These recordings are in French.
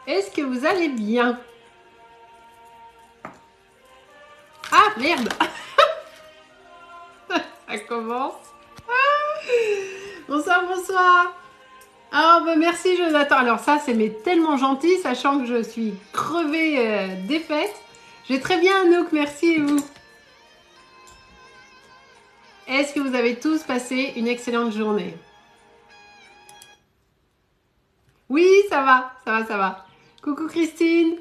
Est-ce que vous allez bien? Ah, merde. Ça commence. Bonsoir, bonsoir. Ah, bah merci Jonathan. Alors ça, c'est tellement gentil, sachant que je suis crevée défaite. Je vais très bien, Anouk, merci et vous? Est-ce que vous avez tous passé une excellente journée? Oui, ça va, ça va, ça va. Coucou Christine.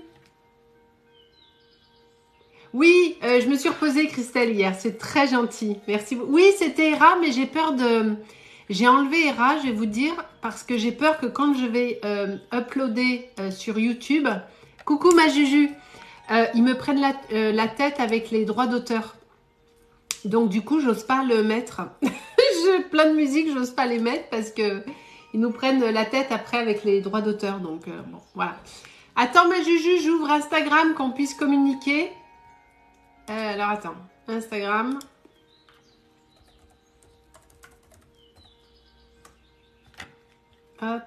Oui, je me suis reposée Christelle hier, c'est très gentil, merci beaucoup. Oui, c'était Hera, mais j'ai peur de... J'ai enlevé Hera, je vais vous dire, parce que j'ai peur que quand je vais uploader sur YouTube... Coucou ma Juju, ils me prennent la tête avec les droits d'auteur. Donc du coup, j'ose pas le mettre. J'ai plein de musiques, j'ose pas les mettre parce que ils nous prennent la tête après avec les droits d'auteur. Donc bon, voilà. Attends ma Juju, j'ouvre Instagram qu'on puisse communiquer. Alors attends, Instagram. Hop.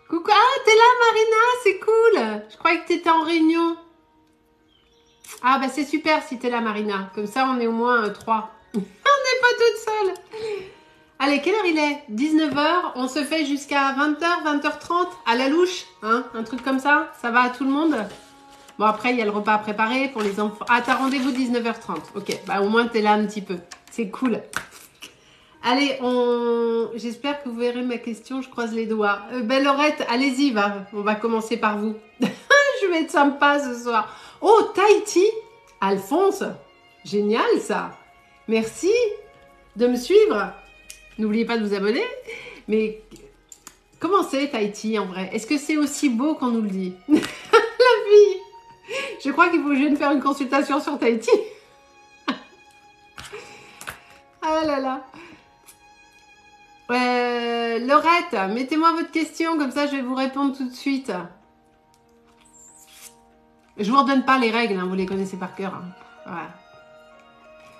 Coucou, ah t'es là Marina, c'est cool. Je croyais que t'étais en réunion. Ah bah c'est super si t'es là Marina, comme ça on est au moins 3. On n'est pas toute seule. Allez, quelle heure il est? 19h, on se fait jusqu'à 20h, 20h30 à la louche, hein, un truc comme ça, ça va à tout le monde? Bon après il y a le repas à préparer pour les enfants. Ah t'as rendez-vous 19h30, ok, bah au moins t'es là un petit peu, c'est cool. Allez, j'espère que vous verrez ma question, je croise les doigts. Ben Laurette, allez-y, on va commencer par vous. Je vais être sympa ce soir. Oh, Tahiti, Alphonse, génial ça. Merci de me suivre. N'oubliez pas de vous abonner. Mais comment c'est Tahiti en vrai? Est-ce que c'est aussi beau qu'on nous le dit? La vie. Je crois qu'il faut que je vienne faire une consultation sur Tahiti. Ah là là. Laurette, mettez-moi votre question, comme ça je vais vous répondre tout de suite. Je vous redonne pas les règles, hein, vous les connaissez par cœur. Hein. Voilà.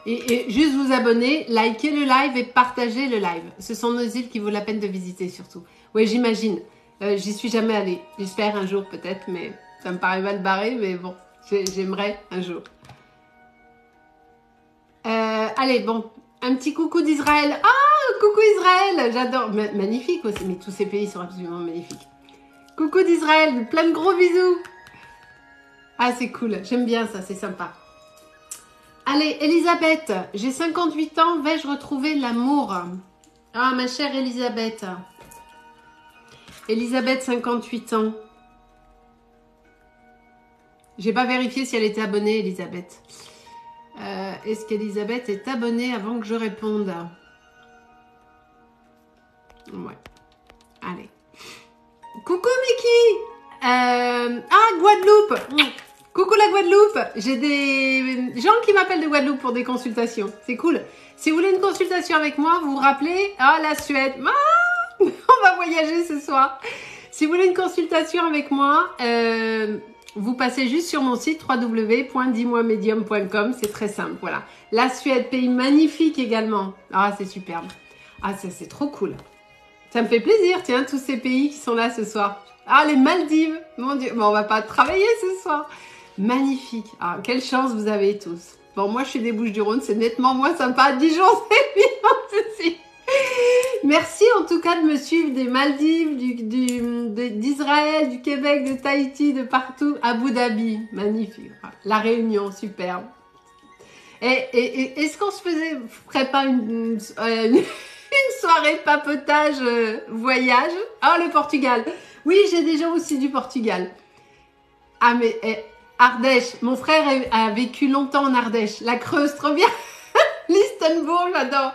Et juste vous abonner, liker le live et partager le live. Ce sont nos îles qui vaut la peine de visiter surtout. Oui, j'imagine. J'y suis jamais allée. J'espère un jour peut-être, mais ça me paraît mal barré, mais bon, j'aimerais un jour. Allez, bon, un petit coucou d'Israël. Ah, coucou Israël, j'adore. Magnifique aussi, mais tous ces pays sont absolument magnifiques. Coucou d'Israël, plein de gros bisous. Ah, c'est cool, j'aime bien ça, c'est sympa. Allez, Elisabeth, j'ai 58 ans, vais-je retrouver l'amour? Ah, ma chère Elisabeth. Elisabeth, 58 ans. J'ai pas vérifié si elle était abonnée, Elisabeth. Est-ce qu'Elisabeth est abonnée avant que je réponde? Ouais. Allez. Coucou Mickey. Ah, Guadeloupe. Coucou la Guadeloupe. J'ai des gens qui m'appellent de Guadeloupe pour des consultations. C'est cool. Si vous voulez une consultation avec moi, vous vous rappelez? Ah, la Suède. Ah, on va voyager ce soir. Si vous voulez une consultation avec moi, vous passez juste sur mon site www.dis-moi-medium.com. C'est très simple, voilà. La Suède, pays magnifique également. Ah, c'est superbe. Ah, ça, c'est trop cool. Ça me fait plaisir, tiens, tous ces pays qui sont là ce soir. Ah, les Maldives, mon Dieu. Bon, on va pas travailler ce soir. Magnifique. Ah, quelle chance vous avez tous. Bon, moi, je suis des Bouches-du-Rhône, c'est nettement moins sympa. Dijon, c'est bien aussi. Merci en tout cas de me suivre des Maldives, d'Israël, du Québec, de Tahiti, de partout. Abu Dhabi, magnifique. La Réunion, superbe. Et est-ce qu'on se ferait pas une soirée papotage voyage? Ah, le Portugal. Oui, j'ai des gens aussi du Portugal. Ah, mais Ardèche. Mon frère a vécu longtemps en Ardèche. La Creuse, trop bien. L'Istanbul, j'adore.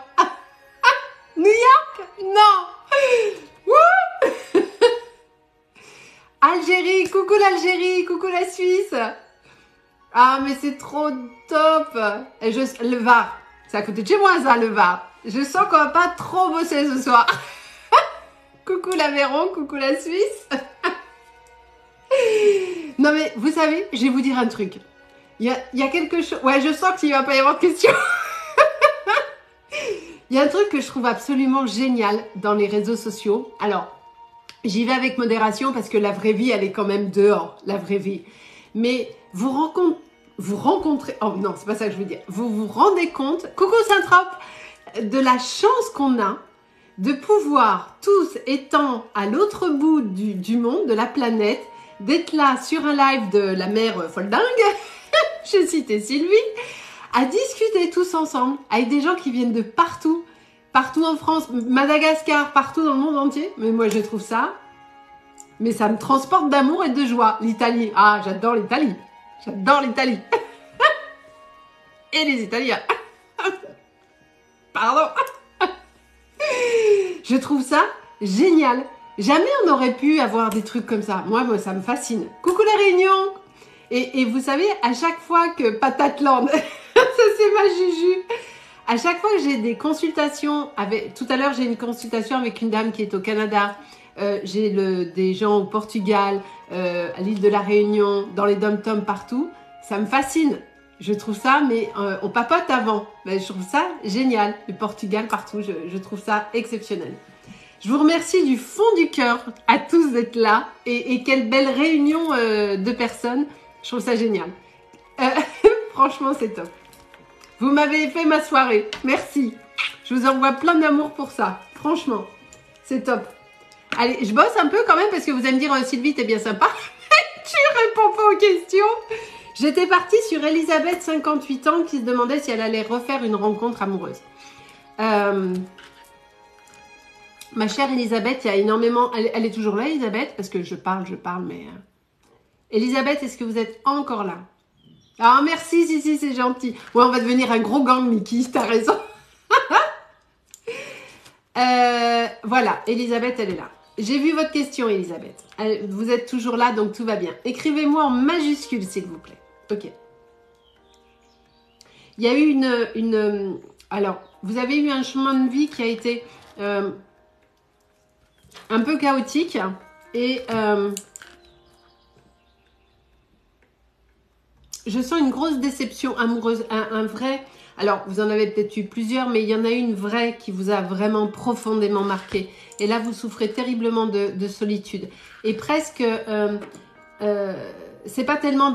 New York? Non. Wouh. Algérie, coucou l'Algérie, coucou la Suisse. Ah, mais c'est trop top. Et le Var, c'est à côté de chez moi ça, le Var. Je sens qu'on va pas trop bosser ce soir. Coucou l'Aveyron, coucou la Suisse. Non mais, vous savez, je vais vous dire un truc. Il y a quelque chose... Ouais, je sens qu'il va pas y avoir de questions. Il y a un truc que je trouve absolument génial dans les réseaux sociaux. Alors, J'y vais avec modération parce que la vraie vie, elle est quand même dehors, la vraie vie. Mais vous rencontrez, oh non, c'est pas ça que je veux dire. Vous vous rendez compte, coucou Saint-Trope, de la chance qu'on a de pouvoir tous étant à l'autre bout du monde, de la planète, d'être là sur un live de la mère folle dingue, j'ai cité Sylvie, à discuter tous ensemble avec des gens qui viennent de partout, partout en France, Madagascar, partout dans le monde entier. Mais moi, je trouve ça, mais ça me transporte d'amour et de joie. L'Italie, ah, j'adore l'Italie. J'adore l'Italie. Et les Italiens. Pardon. Je trouve ça génial. Jamais on aurait pu avoir des trucs comme ça. Moi, ça me fascine. Coucou la Réunion. Et vous savez, à chaque fois que Patatland, ça c'est ma Juju, à chaque fois que j'ai des consultations, tout à l'heure j'ai une consultation avec une dame qui est au Canada, j'ai des gens au Portugal, à l'île de la Réunion, dans les dom-toms partout, ça me fascine. Je trouve ça, mais on papote avant. Ben, je trouve ça génial. Le Portugal partout, je trouve ça exceptionnel. Je vous remercie du fond du cœur à tous d'être là et quelle belle réunion de personnes. Je trouve ça génial. Franchement, c'est top. Vous m'avez fait ma soirée. Merci. Je vous envoie plein d'amour pour ça. Franchement, c'est top. Allez, je bosse un peu quand même parce que vous allez me dire Sylvie, t'es bien sympa. Tu réponds pas aux questions. J'étais partie sur Elisabeth, 58 ans, qui se demandait si elle allait refaire une rencontre amoureuse. Ma chère Elisabeth, il y a énormément... Elle est toujours là, Elisabeth, parce que je parle, mais... Elisabeth, est-ce que vous êtes encore là? Ah, merci, si, c'est gentil. Ouais, on va devenir un gros gang, Mickey, t'as raison. Voilà, Elisabeth, elle est là. J'ai vu votre question, Elisabeth. Vous êtes toujours là, donc tout va bien. Écrivez-moi en majuscule, s'il vous plaît. Ok. Il y a eu alors, vous avez eu un chemin de vie qui a été un peu chaotique et je sens une grosse déception amoureuse, un vrai... Alors, vous en avez peut-être eu plusieurs, mais il y en a une vraie qui vous a vraiment profondément marqué. Et là, vous souffrez terriblement de solitude. Et presque, c'est pas tellement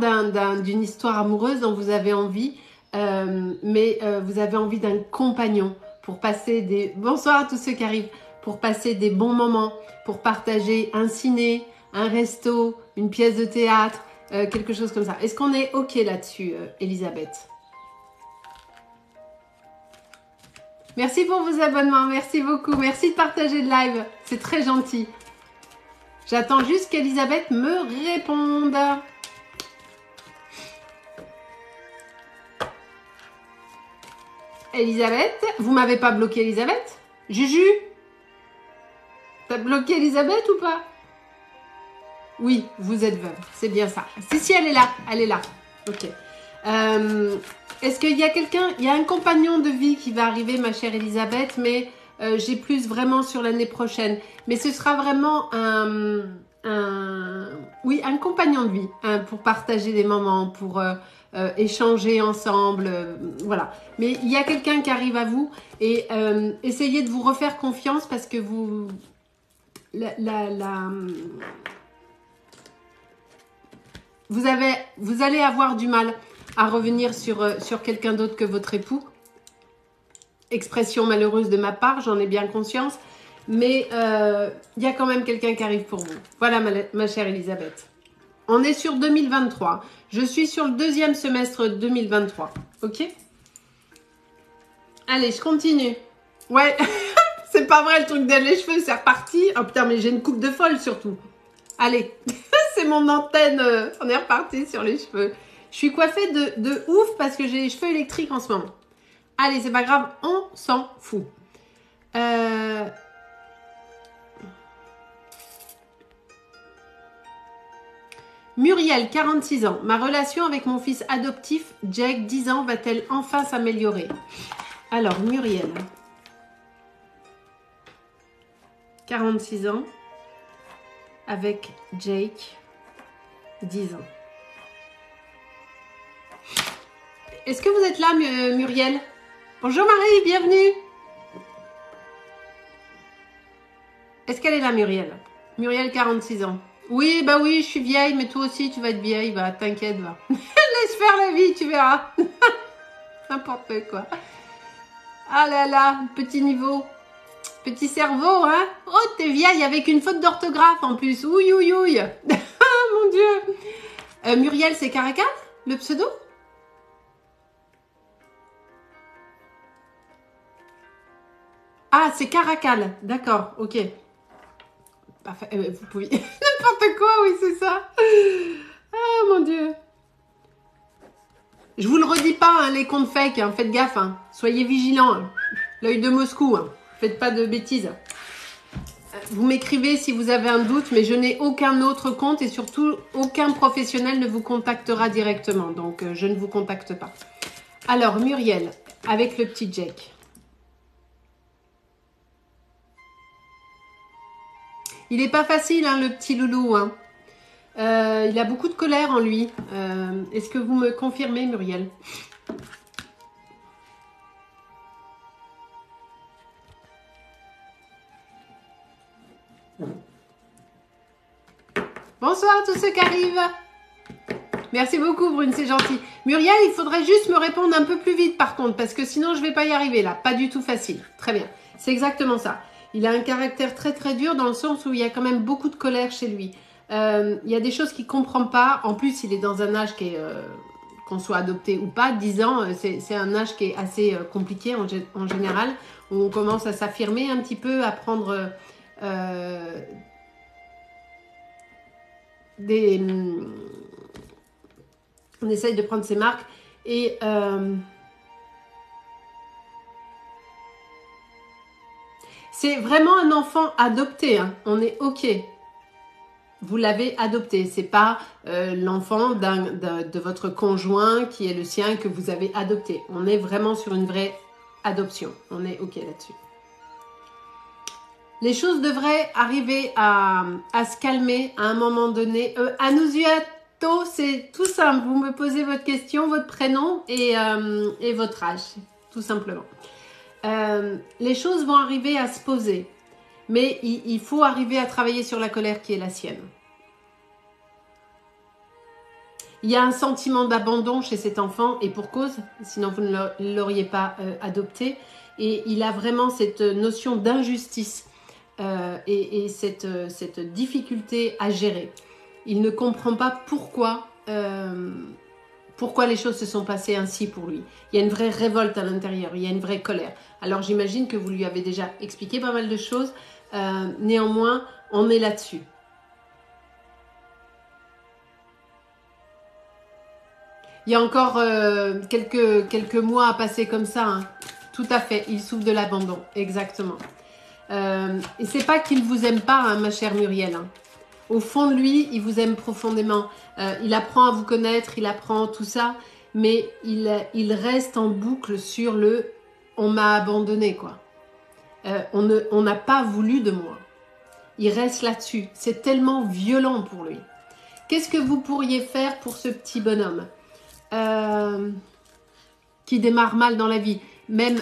d'une histoire amoureuse dont vous avez envie, mais vous avez envie d'un compagnon pour passer des... Bonsoir à tous ceux qui arrivent. Pour passer des bons moments, pour partager un ciné, un resto, une pièce de théâtre, quelque chose comme ça. Est-ce qu'on est OK là-dessus, Elisabeth? Merci pour vos abonnements, merci beaucoup. Merci de partager le live, c'est très gentil. J'attends juste qu'Elisabeth me réponde. Elisabeth, vous m'avez pas bloqué Elisabeth? Juju? T'as bloqué Elisabeth ou pas? Oui, vous êtes veuve, c'est bien ça. Si, elle est là, elle est là. Ok. Est-ce qu'il y a quelqu'un, il y a un compagnon de vie qui va arriver, ma chère Elisabeth, mais j'ai plus vraiment sur l'année prochaine. Mais ce sera vraiment oui, un compagnon de vie, hein, pour partager des moments, pour échanger ensemble, voilà. Mais il y a quelqu'un qui arrive à vous et essayez de vous refaire confiance parce que vous... Vous allez avoir du mal à revenir sur quelqu'un d'autre que votre époux. Expression malheureuse de ma part, j'en ai bien conscience. Mais il y a quand même quelqu'un qui arrive pour vous. Voilà ma chère Elisabeth. On est sur 2023. Je suis sur le deuxième semestre 2023. Ok? Allez, je continue. Ouais, c'est pas vrai le truc de les cheveux, c'est reparti. Oh putain, mais j'ai une coupe de folle surtout. Allez, c'est mon antenne. On est reparti sur les cheveux. Je suis coiffée de ouf parce que j'ai les cheveux électriques en ce moment. Allez, c'est pas grave, on s'en fout. Muriel, 46 ans. Ma relation avec mon fils adoptif, Jake, 10 ans, va-t-elle enfin s'améliorer? Alors, Muriel, 46 ans, avec Jake, 10 ans. Est-ce que vous êtes là, Muriel? Bonjour Marie, bienvenue. Est-ce qu'elle est là, Muriel? Muriel, 46 ans. Oui, bah oui, je suis vieille, mais toi aussi, tu vas être vieille. Va, t'inquiète, va. Laisse faire la vie, tu verras. N'importe quoi. Ah là là, petit niveau. Petit cerveau, hein. Oh, t'es vieille avec une faute d'orthographe en plus. Ouïe, ouïe, ouïe. Ah, mon Dieu. Muriel, c'est Caracal, le pseudo? Ah, c'est Caracal. D'accord, ok. Parfait. Vous pouvez... N'importe quoi, oui, c'est ça. Ah, mon Dieu. Je vous le redis pas, hein, les comptes fake, hein, faites gaffe. Hein. Soyez vigilants. Hein. L'œil de Moscou. Hein. Faites pas de bêtises. Vous m'écrivez si vous avez un doute, mais je n'ai aucun autre compte et surtout, aucun professionnel ne vous contactera directement. Donc, je ne vous contacte pas. Alors, Muriel, avec le petit Jack. Il n'est pas facile, hein, le petit loulou. Hein. Il a beaucoup de colère en lui. Est-ce que vous me confirmez, Muriel? Bonsoir à tous ceux qui arrivent. Merci beaucoup, Brune, c'est gentil. Muriel, il faudrait juste me répondre un peu plus vite par contre, parce que sinon je ne vais pas y arriver là. Pas du tout facile. Très bien. C'est exactement ça. Il a un caractère très très dur dans le sens où il y a quand même beaucoup de colère chez lui. Il y a des choses qu'il ne comprend pas. En plus, il est dans un âge qui est, qu'on soit adopté ou pas, 10 ans, c'est un âge qui est assez compliqué en général, où on commence à s'affirmer un petit peu, à prendre on essaye de prendre ses marques et c'est vraiment un enfant adopté, hein. On est ok. Vous l'avez adopté, c'est pas l'enfant de votre conjoint qui est le sien que vous avez adopté. On est vraiment sur une vraie adoption. On est ok là-dessus. Les choses devraient arriver à se calmer à un moment donné. Anusiato, c'est tout simple. Vous me posez votre question, votre prénom et votre âge, tout simplement. Les choses vont arriver à se poser. Mais il faut arriver à travailler sur la colère qui est la sienne. Il y a un sentiment d'abandon chez cet enfant et pour cause, sinon vous ne l'auriez pas adopté. Et il a vraiment cette notion d'injustice et cette difficulté à gérer. Il ne comprend pas pourquoi les choses se sont passées ainsi pour lui. Il y a une vraie révolte à l'intérieur, il y a une vraie colère. Alors j'imagine que vous lui avez déjà expliqué pas mal de choses. Néanmoins, on est là-dessus. Il y a encore quelques mois à passer comme ça. Hein. Tout à fait, il souffre de l'abandon, exactement. Et c'est pas qu'il vous aime pas, hein, ma chère Muriel. Hein. Au fond de lui, il vous aime profondément. Il apprend à vous connaître, il apprend tout ça, mais il reste en boucle sur le « on m'a abandonné » quoi. On n'a pas voulu de moi. Il reste là-dessus. C'est tellement violent pour lui. Qu'est-ce que vous pourriez faire pour ce petit bonhomme qui démarre mal dans la vie? Même,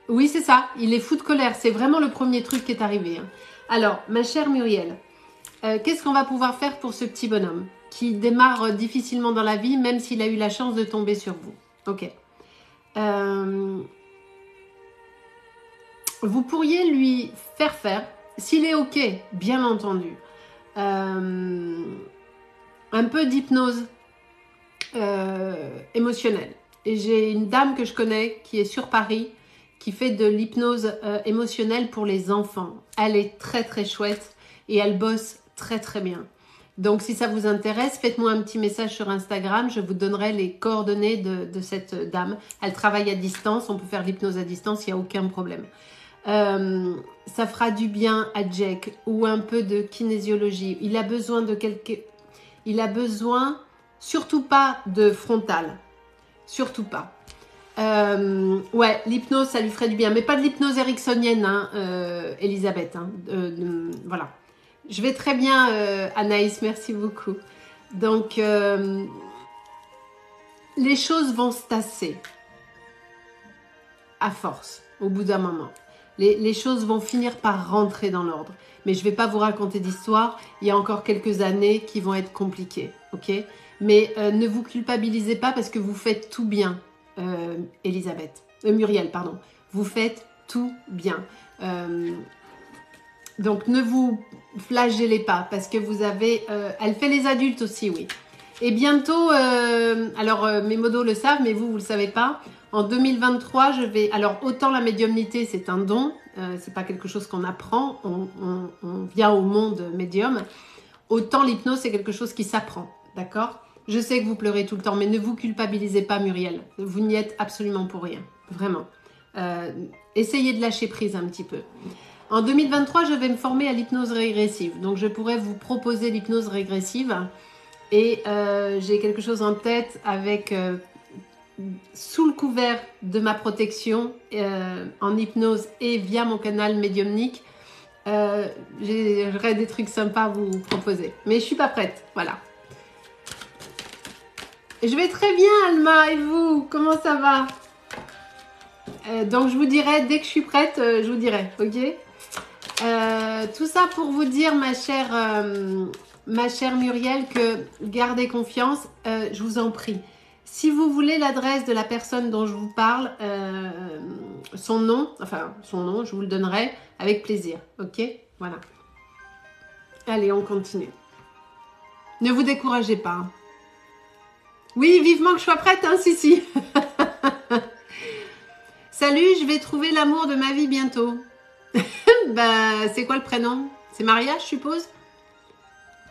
oui, c'est ça. Il est fou de colère. C'est vraiment le premier truc qui est arrivé. Hein. Alors, ma chère Muriel, qu'est-ce qu'on va pouvoir faire pour ce petit bonhomme qui démarre difficilement dans la vie, même s'il a eu la chance de tomber sur vous? Ok. Vous pourriez lui faire, s'il est ok, bien entendu, un peu d'hypnose émotionnelle. Et j'ai une dame que je connais qui est sur Paris, qui fait de l'hypnose émotionnelle pour les enfants. Elle est très très chouette et elle bosse très très bien. Donc si ça vous intéresse, faites-moi un petit message sur Instagram, je vous donnerai les coordonnées de cette dame. Elle travaille à distance, on peut faire l'hypnose à distance, il n'y a aucun problème. Ça fera du bien à Jack, ou un peu de kinésiologie. Il a besoin de il a besoin, surtout pas de frontal, surtout pas. Ouais, l'hypnose, ça lui ferait du bien, mais pas de l'hypnose ericksonienne, hein, Elisabeth. Hein, voilà. Je vais très bien, Anaïs, merci beaucoup. Donc, les choses vont se tasser à force, au bout d'un moment. les choses vont finir par rentrer dans l'ordre. Mais je ne vais pas vous raconter d'histoire. Il y a encore quelques années qui vont être compliquées. Ok? Mais ne vous culpabilisez pas parce que vous faites tout bien, Muriel, pardon. Vous faites tout bien. Donc ne vous flagellez pas parce que vous avez... elle fait les adultes aussi, oui. Et bientôt, mes modos le savent, mais vous ne le savez pas. En 2023, je vais... Alors, autant la médiumnité, c'est un don. C'est pas quelque chose qu'on apprend. On vient au monde médium. Autant l'hypnose, c'est quelque chose qui s'apprend. D'accord? Je sais que vous pleurez tout le temps, mais ne vous culpabilisez pas, Muriel. Vous n'y êtes absolument pour rien. Vraiment. Essayez de lâcher prise un petit peu. En 2023, je vais me former à l'hypnose régressive. Donc, je pourrais vous proposer l'hypnose régressive. Et j'ai quelque chose en tête avec, sous le couvert de ma protection, en hypnose et via mon canal médiumnique, j'aurais des trucs sympas à vous proposer. Mais je suis pas prête, voilà. Je vais très bien, Alma, et vous? Comment ça va? Donc je vous dirai, dès que je suis prête, je vous dirai, ok? Tout ça pour vous dire, ma chère Muriel, que gardez confiance, je vous en prie. Si vous voulez l'adresse de la personne dont je vous parle, son nom, je vous le donnerai avec plaisir, ok? Voilà. Allez, on continue. Ne vous découragez pas. Hein. Oui, vivement que je sois prête, hein, si. Salut, je vais trouver l'amour de ma vie bientôt. C'est quoi le prénom? C'est Maria, je suppose?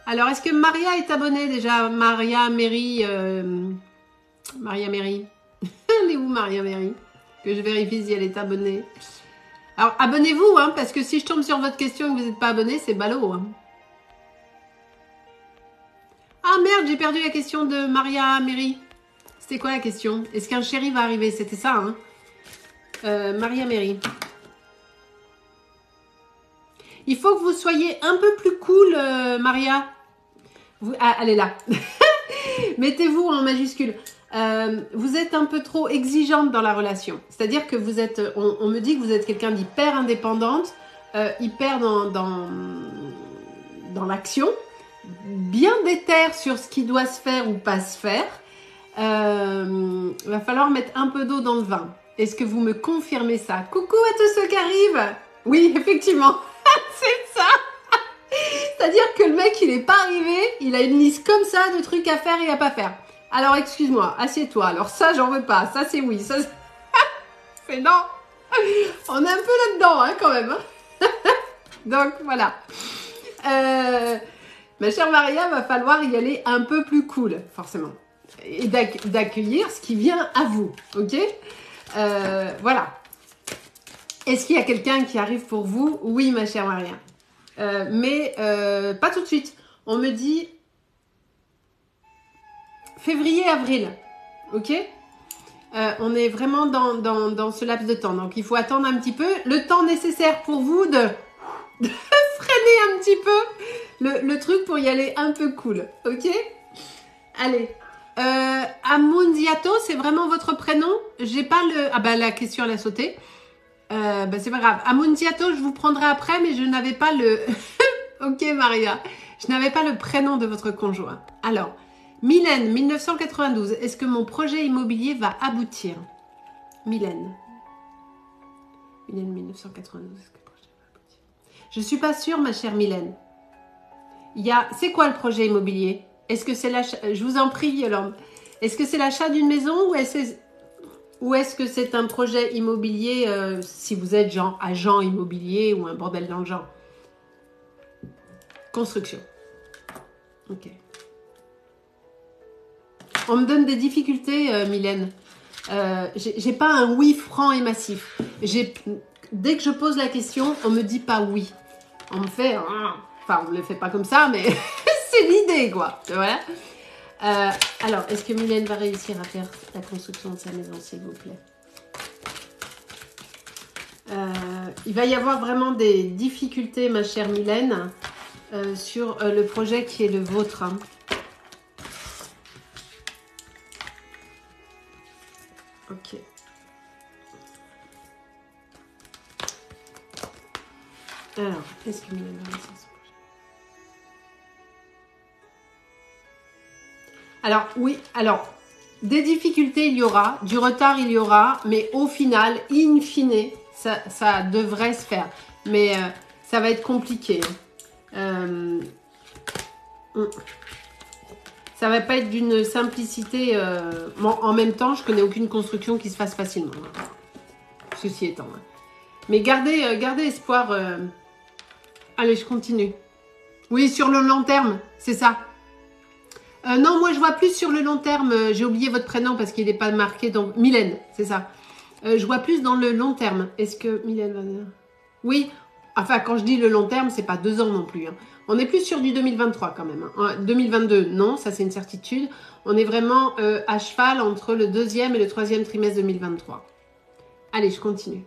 Alors, est-ce que Maria est abonnée déjà? Maria Mary. Elle est où, Maria Mary? Que je vérifie si elle est abonnée. Alors, abonnez-vous, hein, parce que si je tombe sur votre question et que vous n'êtes pas abonné, c'est ballot. Hein. Ah merde, j'ai perdu la question de Maria Mary. C'était quoi la question? Est-ce qu'un chéri va arriver? C'était ça, hein? Maria Mary. Il faut que vous soyez un peu plus cool, Maria. Elle est là. Mettez-vous en majuscule. Vous êtes un peu trop exigeante dans la relation. C'est-à-dire que vous êtes... On me dit que vous êtes quelqu'un d'hyper indépendante, hyper dans l'action, bien déter sur ce qui doit se faire ou pas se faire. Va falloir mettre un peu d'eau dans le vin. Est-ce que vous me confirmez ça? Coucou à tous ceux qui arrivent. Oui, effectivement. C'est ça. C'est-à-dire que le mec, il n'est pas arrivé, il a une liste comme ça de trucs à faire et à pas faire. Alors, excuse-moi, assieds-toi. Alors ça, j'en veux pas. Ça, c'est oui. Ça, c'est non. On est un peu là-dedans, hein, quand même. Hein. Donc, voilà. Ma chère Maria, va falloir y aller un peu plus cool, forcément. Et d'accueillir ce qui vient à vous, ok? Voilà. Est-ce qu'il y a quelqu'un qui arrive pour vous? Oui, ma chère Maria. Mais pas tout de suite. On me dit février-avril, ok? On est vraiment dans ce laps de temps. Donc, il faut attendre un petit peu. Le temps nécessaire pour vous de freiner un petit peu le truc pour y aller un peu cool, ok? Allez. Amundiato, c'est vraiment votre prénom? J'ai pas le... Ah bah la question elle a sauté. C'est pas grave. Amundiato, je vous prendrai après, mais je n'avais pas le... Ok Maria. Je n'avais pas le prénom de votre conjoint. Alors, Mylène, 1992. Est-ce que mon projet immobilier va aboutir? Mylène. Mylène, 1992. Est-ce que le projet va aboutir? Je suis pas sûre, ma chère Mylène. C'est quoi le projet immobilier? Est-ce que c'est l'achat... Je vous en prie, Yolande. Est-ce que c'est l'achat d'une maison ou est-ce que c'est un projet immobilier si vous êtes genre agent immobilier ou un bordel dans le genre? Construction. Ok. On me donne des difficultés, Mylène. J'ai pas un oui franc et massif. Dès que je pose la question, on me dit pas oui. On me fait... Enfin, on ne le fait pas comme ça, mais c'est l'idée, quoi. Voilà. Alors, est-ce que Mylène va réussir à faire la construction de sa maison, s'il vous plaît? Il va y avoir vraiment des difficultés, ma chère Mylène, sur le projet qui est le vôtre. Hein. Ok. Alors, est-ce que Mylène va réussir? Alors, oui, alors, des difficultés, il y aura, du retard, il y aura, mais au final, in fine, ça devrait se faire. Mais ça va être compliqué. Ça va pas être d'une simplicité. Bon, en même temps, je connais aucune construction qui se fasse facilement. Ceci étant. Mais gardez espoir. Allez, je continue. Oui, sur le long terme, c'est ça. Non, moi je vois plus sur le long terme. J'ai oublié votre prénom parce qu'il n'est pas marqué. Donc Mylène, c'est ça. Je vois plus dans le long terme. Est-ce que Mylène va dire? Oui. Enfin, quand je dis le long terme, c'est pas 2 ans non plus. Hein. On est plus sur du 2023 quand même. Hein. 2022, non, ça c'est une certitude. On est vraiment à cheval entre le 2e et le 3e trimestre 2023. Allez, je continue.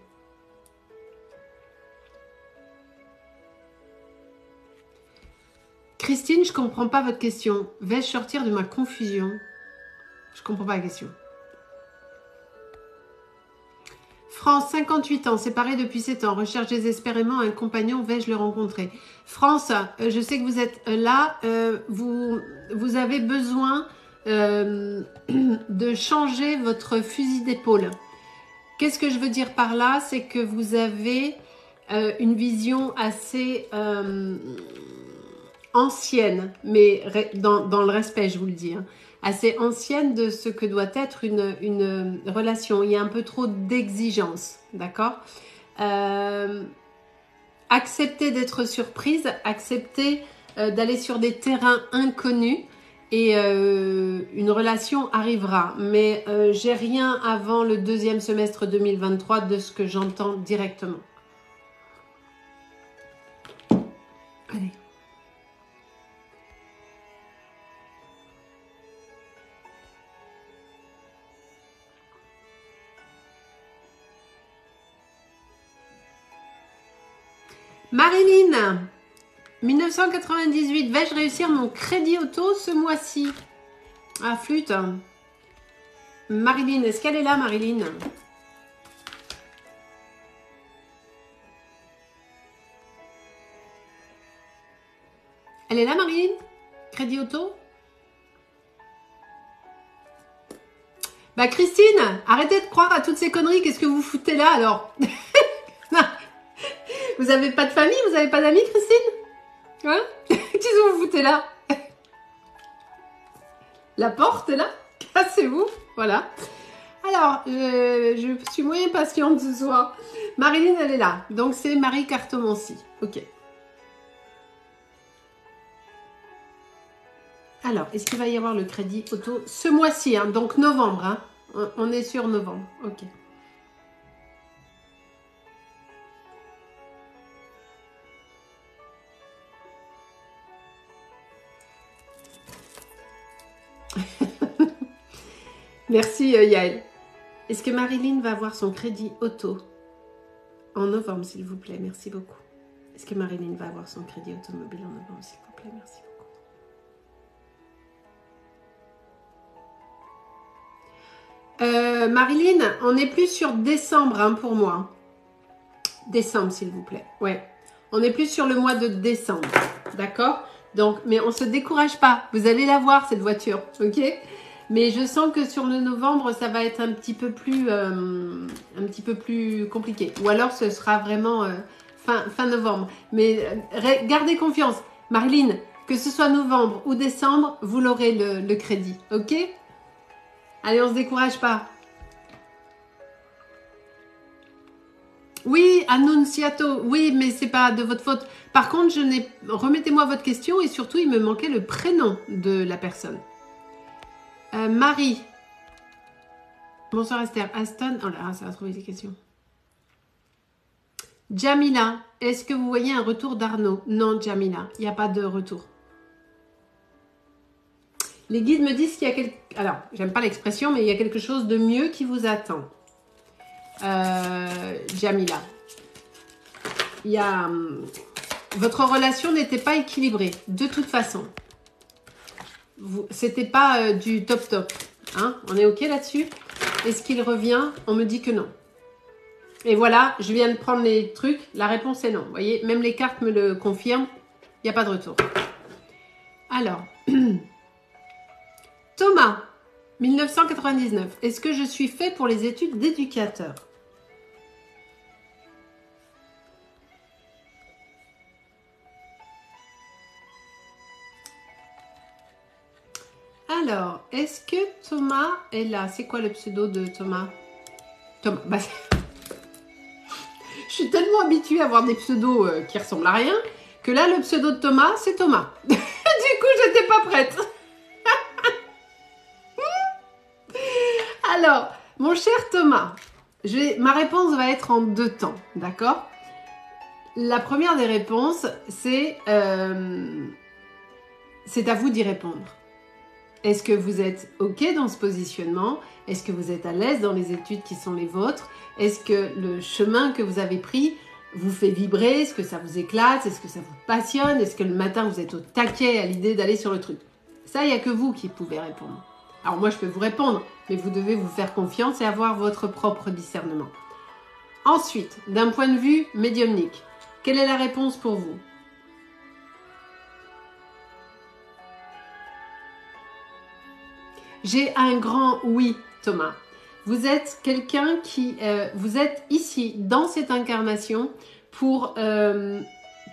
Christine, je comprends pas votre question. Vais-je sortir de ma confusion? Je comprends pas la question. France, 58 ans, séparée depuis 7 ans, recherche désespérément un compagnon, vais-je le rencontrer? France, je sais que vous êtes là, vous avez besoin de changer votre fusil d'épaule. Qu'est-ce que je veux dire par là? C'est que vous avez une vision assez ancienne, mais dans le respect, je vous le dis, hein, assez ancienne de ce que doit être une relation. Il y a un peu trop d'exigence, d'accord? Acceptez d'être surprise, acceptez d'aller sur des terrains inconnus et une relation arrivera. Mais j'ai rien avant le 2e semestre 2023 de ce que j'entends directement. Allez. Marilyn, 1998, vais-je réussir mon crédit auto ce mois-ci? Ah, flûte. Marilyn, est-ce qu'elle est là, Marilyn? Elle est là, Marilyn? Crédit auto? Bah, Christine, arrêtez de croire à toutes ces conneries. Qu'est-ce que vous foutez là, alors? Vous avez pas de famille? Vous avez pas d'amis, Christine? Hein? Qu'est-ce que vous foutez là? La porte est là? Cassez-vous. Voilà. Alors, je suis moyen patiente ce soir. Marilyn, elle est là. Donc, c'est Marie Cartomancy. Ok. Alors, est-ce qu'il va y avoir le crédit auto ce mois-ci, hein, donc novembre. Hein, on est sur novembre. Ok. Merci Yael. Est-ce que Marilyn va avoir son crédit auto en novembre, s'il vous plaît? Merci beaucoup. Est-ce que Marilyn va avoir son crédit automobile en novembre, s'il vous plaît? Merci beaucoup. Marilyn, on est plus sur décembre hein, pour moi. Décembre, s'il vous plaît. Ouais. On est plus sur le mois de décembre. D'accord? Donc, mais on ne se décourage pas. Vous allez la voir, cette voiture. Ok? Mais je sens que sur le novembre, ça va être un petit peu plus compliqué. Ou alors, ce sera vraiment fin novembre. Mais gardez confiance. Marilyn, que ce soit novembre ou décembre, vous l'aurez le crédit. Ok? Allez, on ne se décourage pas. Oui, Annunciato. Oui, mais c'est pas de votre faute. Par contre, remettez-moi votre question et surtout, il me manquait le prénom de la personne. Marie. Bonsoir Esther. Aston. Oh là, ça va trouver des questions. Jamila. Est-ce que vous voyez un retour d'Arnaud? Non, Jamila. Il n'y a pas de retour. Les guides me disent qu'il y a quelque... Alors, j'aime pas l'expression, mais il y a quelque chose de mieux qui vous attend. Jamila. Il y a... votre relation n'était pas équilibrée, de toute façon. C'était pas du top. Hein? On est OK là-dessus? Est-ce qu'il revient? On me dit que non. Et voilà, je viens de prendre les trucs. La réponse est non. Vous voyez, même les cartes me le confirment. Il n'y a pas de retour. Alors, Thomas, 1999. Est-ce que je suis fait pour les études d'éducateur? Alors, est-ce que Thomas est là? C'est quoi le pseudo de Thomas? Thomas, bah, je suis tellement habituée à avoir des pseudos qui ressemblent à rien que là, le pseudo de Thomas, c'est Thomas. Du coup, j'étais pas prête. Alors, mon cher Thomas, ma réponse va être en 2 temps, d'accord? La première des réponses, c'est à vous d'y répondre. Est-ce que vous êtes OK dans ce positionnement? Est-ce que vous êtes à l'aise dans les études qui sont les vôtres? Est-ce que le chemin que vous avez pris vous fait vibrer? Est-ce que ça vous éclate? Est-ce que ça vous passionne? Est-ce que le matin, vous êtes au taquet à l'idée d'aller sur le truc? Ça, il n'y a que vous qui pouvez répondre. Alors moi, je peux vous répondre, mais vous devez vous faire confiance et avoir votre propre discernement. Ensuite, d'un point de vue médiumnique, quelle est la réponse pour vous? J'ai un grand oui, Thomas. Vous êtes quelqu'un qui... vous êtes ici, dans cette incarnation, pour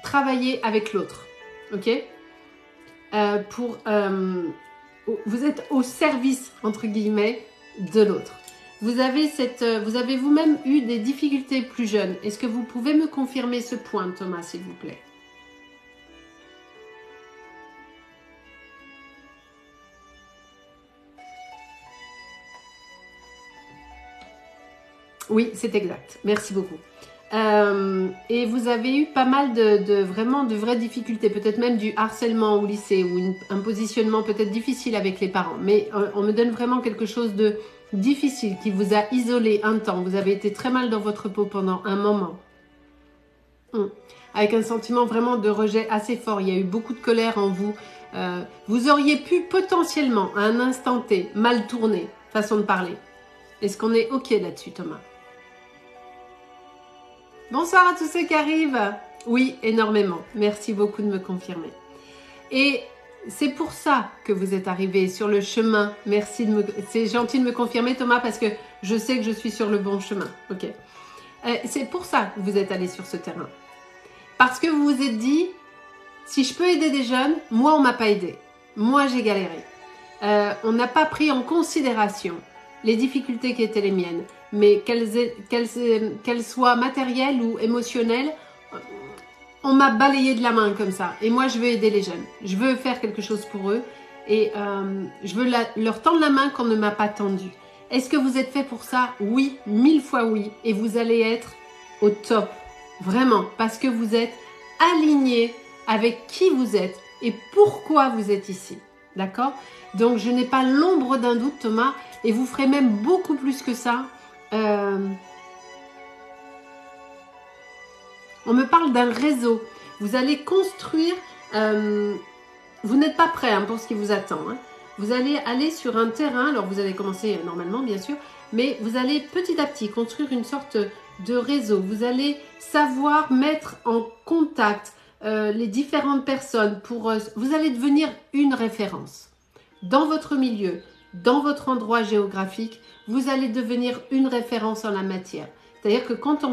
travailler avec l'autre. Ok? Vous êtes au service, entre guillemets, de l'autre. Vous avez vous-même eu des difficultés plus jeunes. Est-ce que vous pouvez me confirmer ce point, Thomas, s'il vous plaît? Oui, c'est exact. Merci beaucoup. Et vous avez eu pas mal vraiment de vraies difficultés, peut-être même du harcèlement au lycée ou un positionnement peut-être difficile avec les parents. Mais on me donne vraiment quelque chose de difficile qui vous a isolé un temps. Vous avez été très mal dans votre peau pendant un moment. Avec un sentiment vraiment de rejet assez fort. Il y a eu beaucoup de colère en vous. Vous auriez pu potentiellement, à un instant T, mal tourner, façon de parler. Est-ce qu'on est OK là-dessus, Thomas? Bonsoir à tous ceux qui arrivent. Oui, énormément. Merci beaucoup de me confirmer. Et c'est pour ça que vous êtes arrivé sur le chemin. Merci c'est gentil de me confirmer, Thomas, parce que je sais que je suis sur le bon chemin. Ok. C'est pour ça que vous êtes allé sur ce terrain. Parce que vous vous êtes dit, si je peux aider des jeunes, moi, on ne m'a pas aidé. Moi, j'ai galéré. On n'a pas pris en considération les difficultés qui étaient les miennes. Mais qu'elles soient matérielles ou émotionnelles, on m'a balayé de la main comme ça. Et moi, je veux aider les jeunes. Je veux faire quelque chose pour eux. Et je veux leur tendre la main qu'on ne m'a pas tendue. Est-ce que vous êtes fait pour ça? Oui, 1000 fois oui. Et vous allez être au top. Vraiment. Parce que vous êtes aligné avec qui vous êtes et pourquoi vous êtes ici. D'accord? Donc, je n'ai pas l'ombre d'un doute, Thomas. Et vous ferez même beaucoup plus que ça. On me parle d'un réseau. Vous allez construire... vous n'êtes pas prêt pour ce qui vous attend. Vous allez aller sur un terrain. Alors, vous allez commencer normalement, bien sûr. Mais vous allez petit à petit construire une sorte de réseau. Vous allez savoir mettre en contact les différentes personnes. Vous allez devenir une référence. Dans votre milieu, dans votre endroit géographique, vous allez devenir une référence en la matière. C'est-à-dire que quand on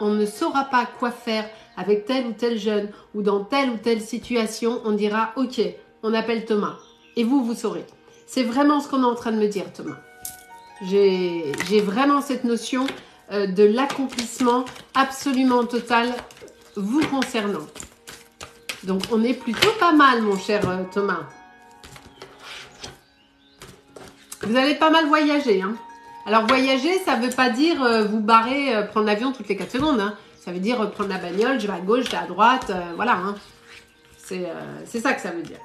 ne saura pas quoi faire avec tel ou tel jeune ou dans telle ou telle situation, on dira « Ok, on appelle Thomas ». Et vous saurez. C'est vraiment ce qu'on est en train de me dire, Thomas. J'ai vraiment cette notion de l'accomplissement absolument total vous concernant. Donc, on est plutôt pas mal, mon cher Thomas. Vous allez pas mal voyager, Alors, voyager, ça ne veut pas dire vous barrer, prendre l'avion toutes les 4 secondes. Ça veut dire prendre la bagnole, je vais à gauche, je vais à droite, voilà. C'est ça que ça veut dire.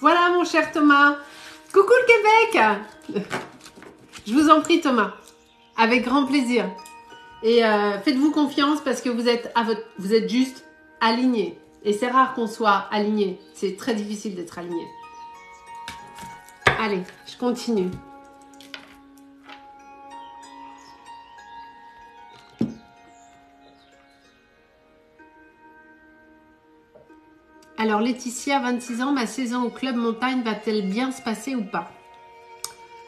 Voilà, mon cher Thomas. Coucou le Québec. Je vous en prie, Thomas. Avec grand plaisir. Et faites-vous confiance parce que vous êtes juste aligné. Et c'est rare qu'on soit aligné. C'est très difficile d'être aligné. Allez, je continue. Alors Laetitia, 26 ans, ma saison au club montagne va-t-elle bien se passer ou pas?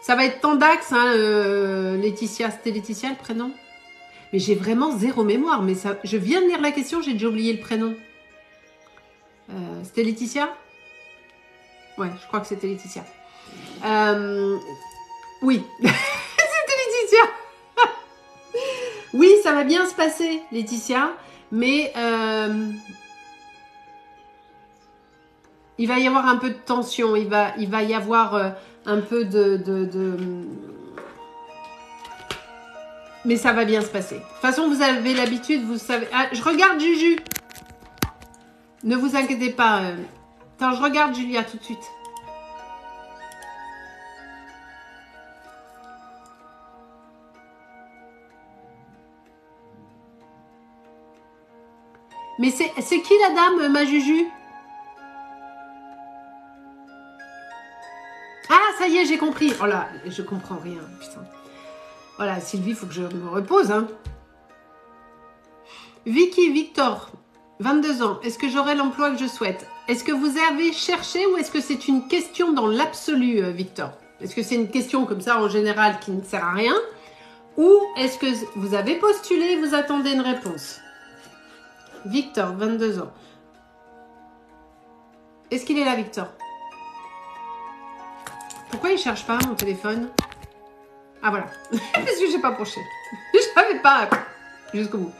Ça va être Tandax, hein, Laetitia. C'était Laetitia le prénom? Mais j'ai vraiment zéro mémoire. Mais ça, je viens de lire la question, j'ai déjà oublié le prénom. C'était Laetitia? Ouais, je crois que c'était Laetitia. Oui, c'était Laetitia. Oui, ça va bien se passer, Laetitia. Mais il va y avoir un peu de tension. Il va y avoir un peu Mais ça va bien se passer. De toute façon, vous avez l'habitude, vous savez... Ah, je regarde Juju. Ne vous inquiétez pas. Attends, je regarde Julia tout de suite. Mais c'est qui la dame, ma Juju? Ah, ça y est, j'ai compris. Oh là, je comprends rien, putain. Voilà, Sylvie, il faut que je me repose, hein. Vicky, Victor, 22 ans. Est-ce que j'aurai l'emploi que je souhaite? Est-ce que vous avez cherché ou est-ce que c'est une question dans l'absolu, Victor? Est-ce que c'est une question comme ça, en général, qui ne sert à rien? Ou est-ce que vous avez postulé et vous attendez une réponse? Victor, 22 ans. Est-ce qu'il est là, Victor? Pourquoi il ne cherche pas mon téléphone? Ah, voilà. Parce que j'ai pas penché. Je savais pas jusqu'au bout.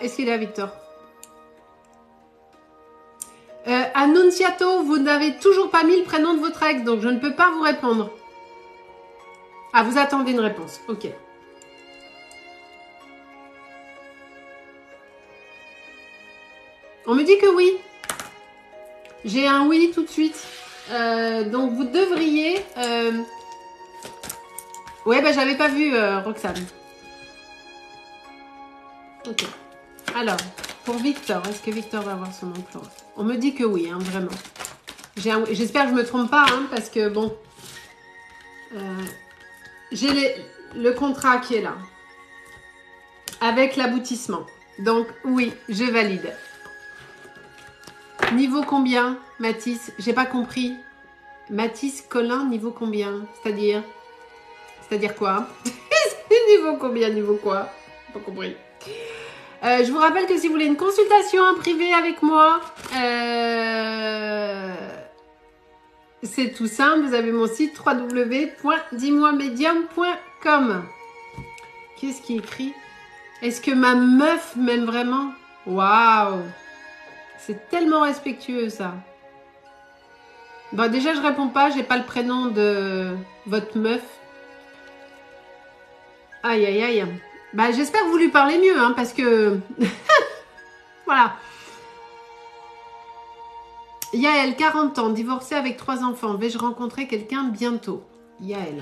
Est-ce qu'il est là, Victor? Annunciato, vous n'avez toujours pas mis le prénom de votre ex, donc je ne peux pas vous répondre. Ah, vous attendez une réponse. Ok. On me dit que oui. J'ai un oui tout de suite. Donc vous devriez... Ouais, bah j'avais pas vu Roxane. Ok. Alors, pour Victor, est-ce que Victor va avoir son emploi? On me dit que oui, hein, vraiment. J'espère que je me trompe pas, hein, parce que bon... j'ai le contrat qui est là. Avec l'aboutissement. Donc oui, je valide. Niveau combien, Mathis? J'ai pas compris. Mathis Colin, niveau combien? C'est-à-dire quoi? Niveau combien? Niveau quoi? Pas compris. Je vous rappelle que si vous voulez une consultation en privé avec moi, c'est tout simple. Vous avez mon site www.dis-moi-medium.com. Qu'est-ce qui est écrit? Est-ce que ma meuf m'aime vraiment? Waouh! C'est tellement respectueux, ça. Bon, déjà, je réponds pas. J'ai pas le prénom de votre meuf. Aïe, aïe, aïe. Bah, j'espère que vous lui parlez mieux, hein, parce que... Voilà. Yael, 40 ans, divorcée avec 3 enfants. Vais-je rencontrer quelqu'un bientôt? Yael.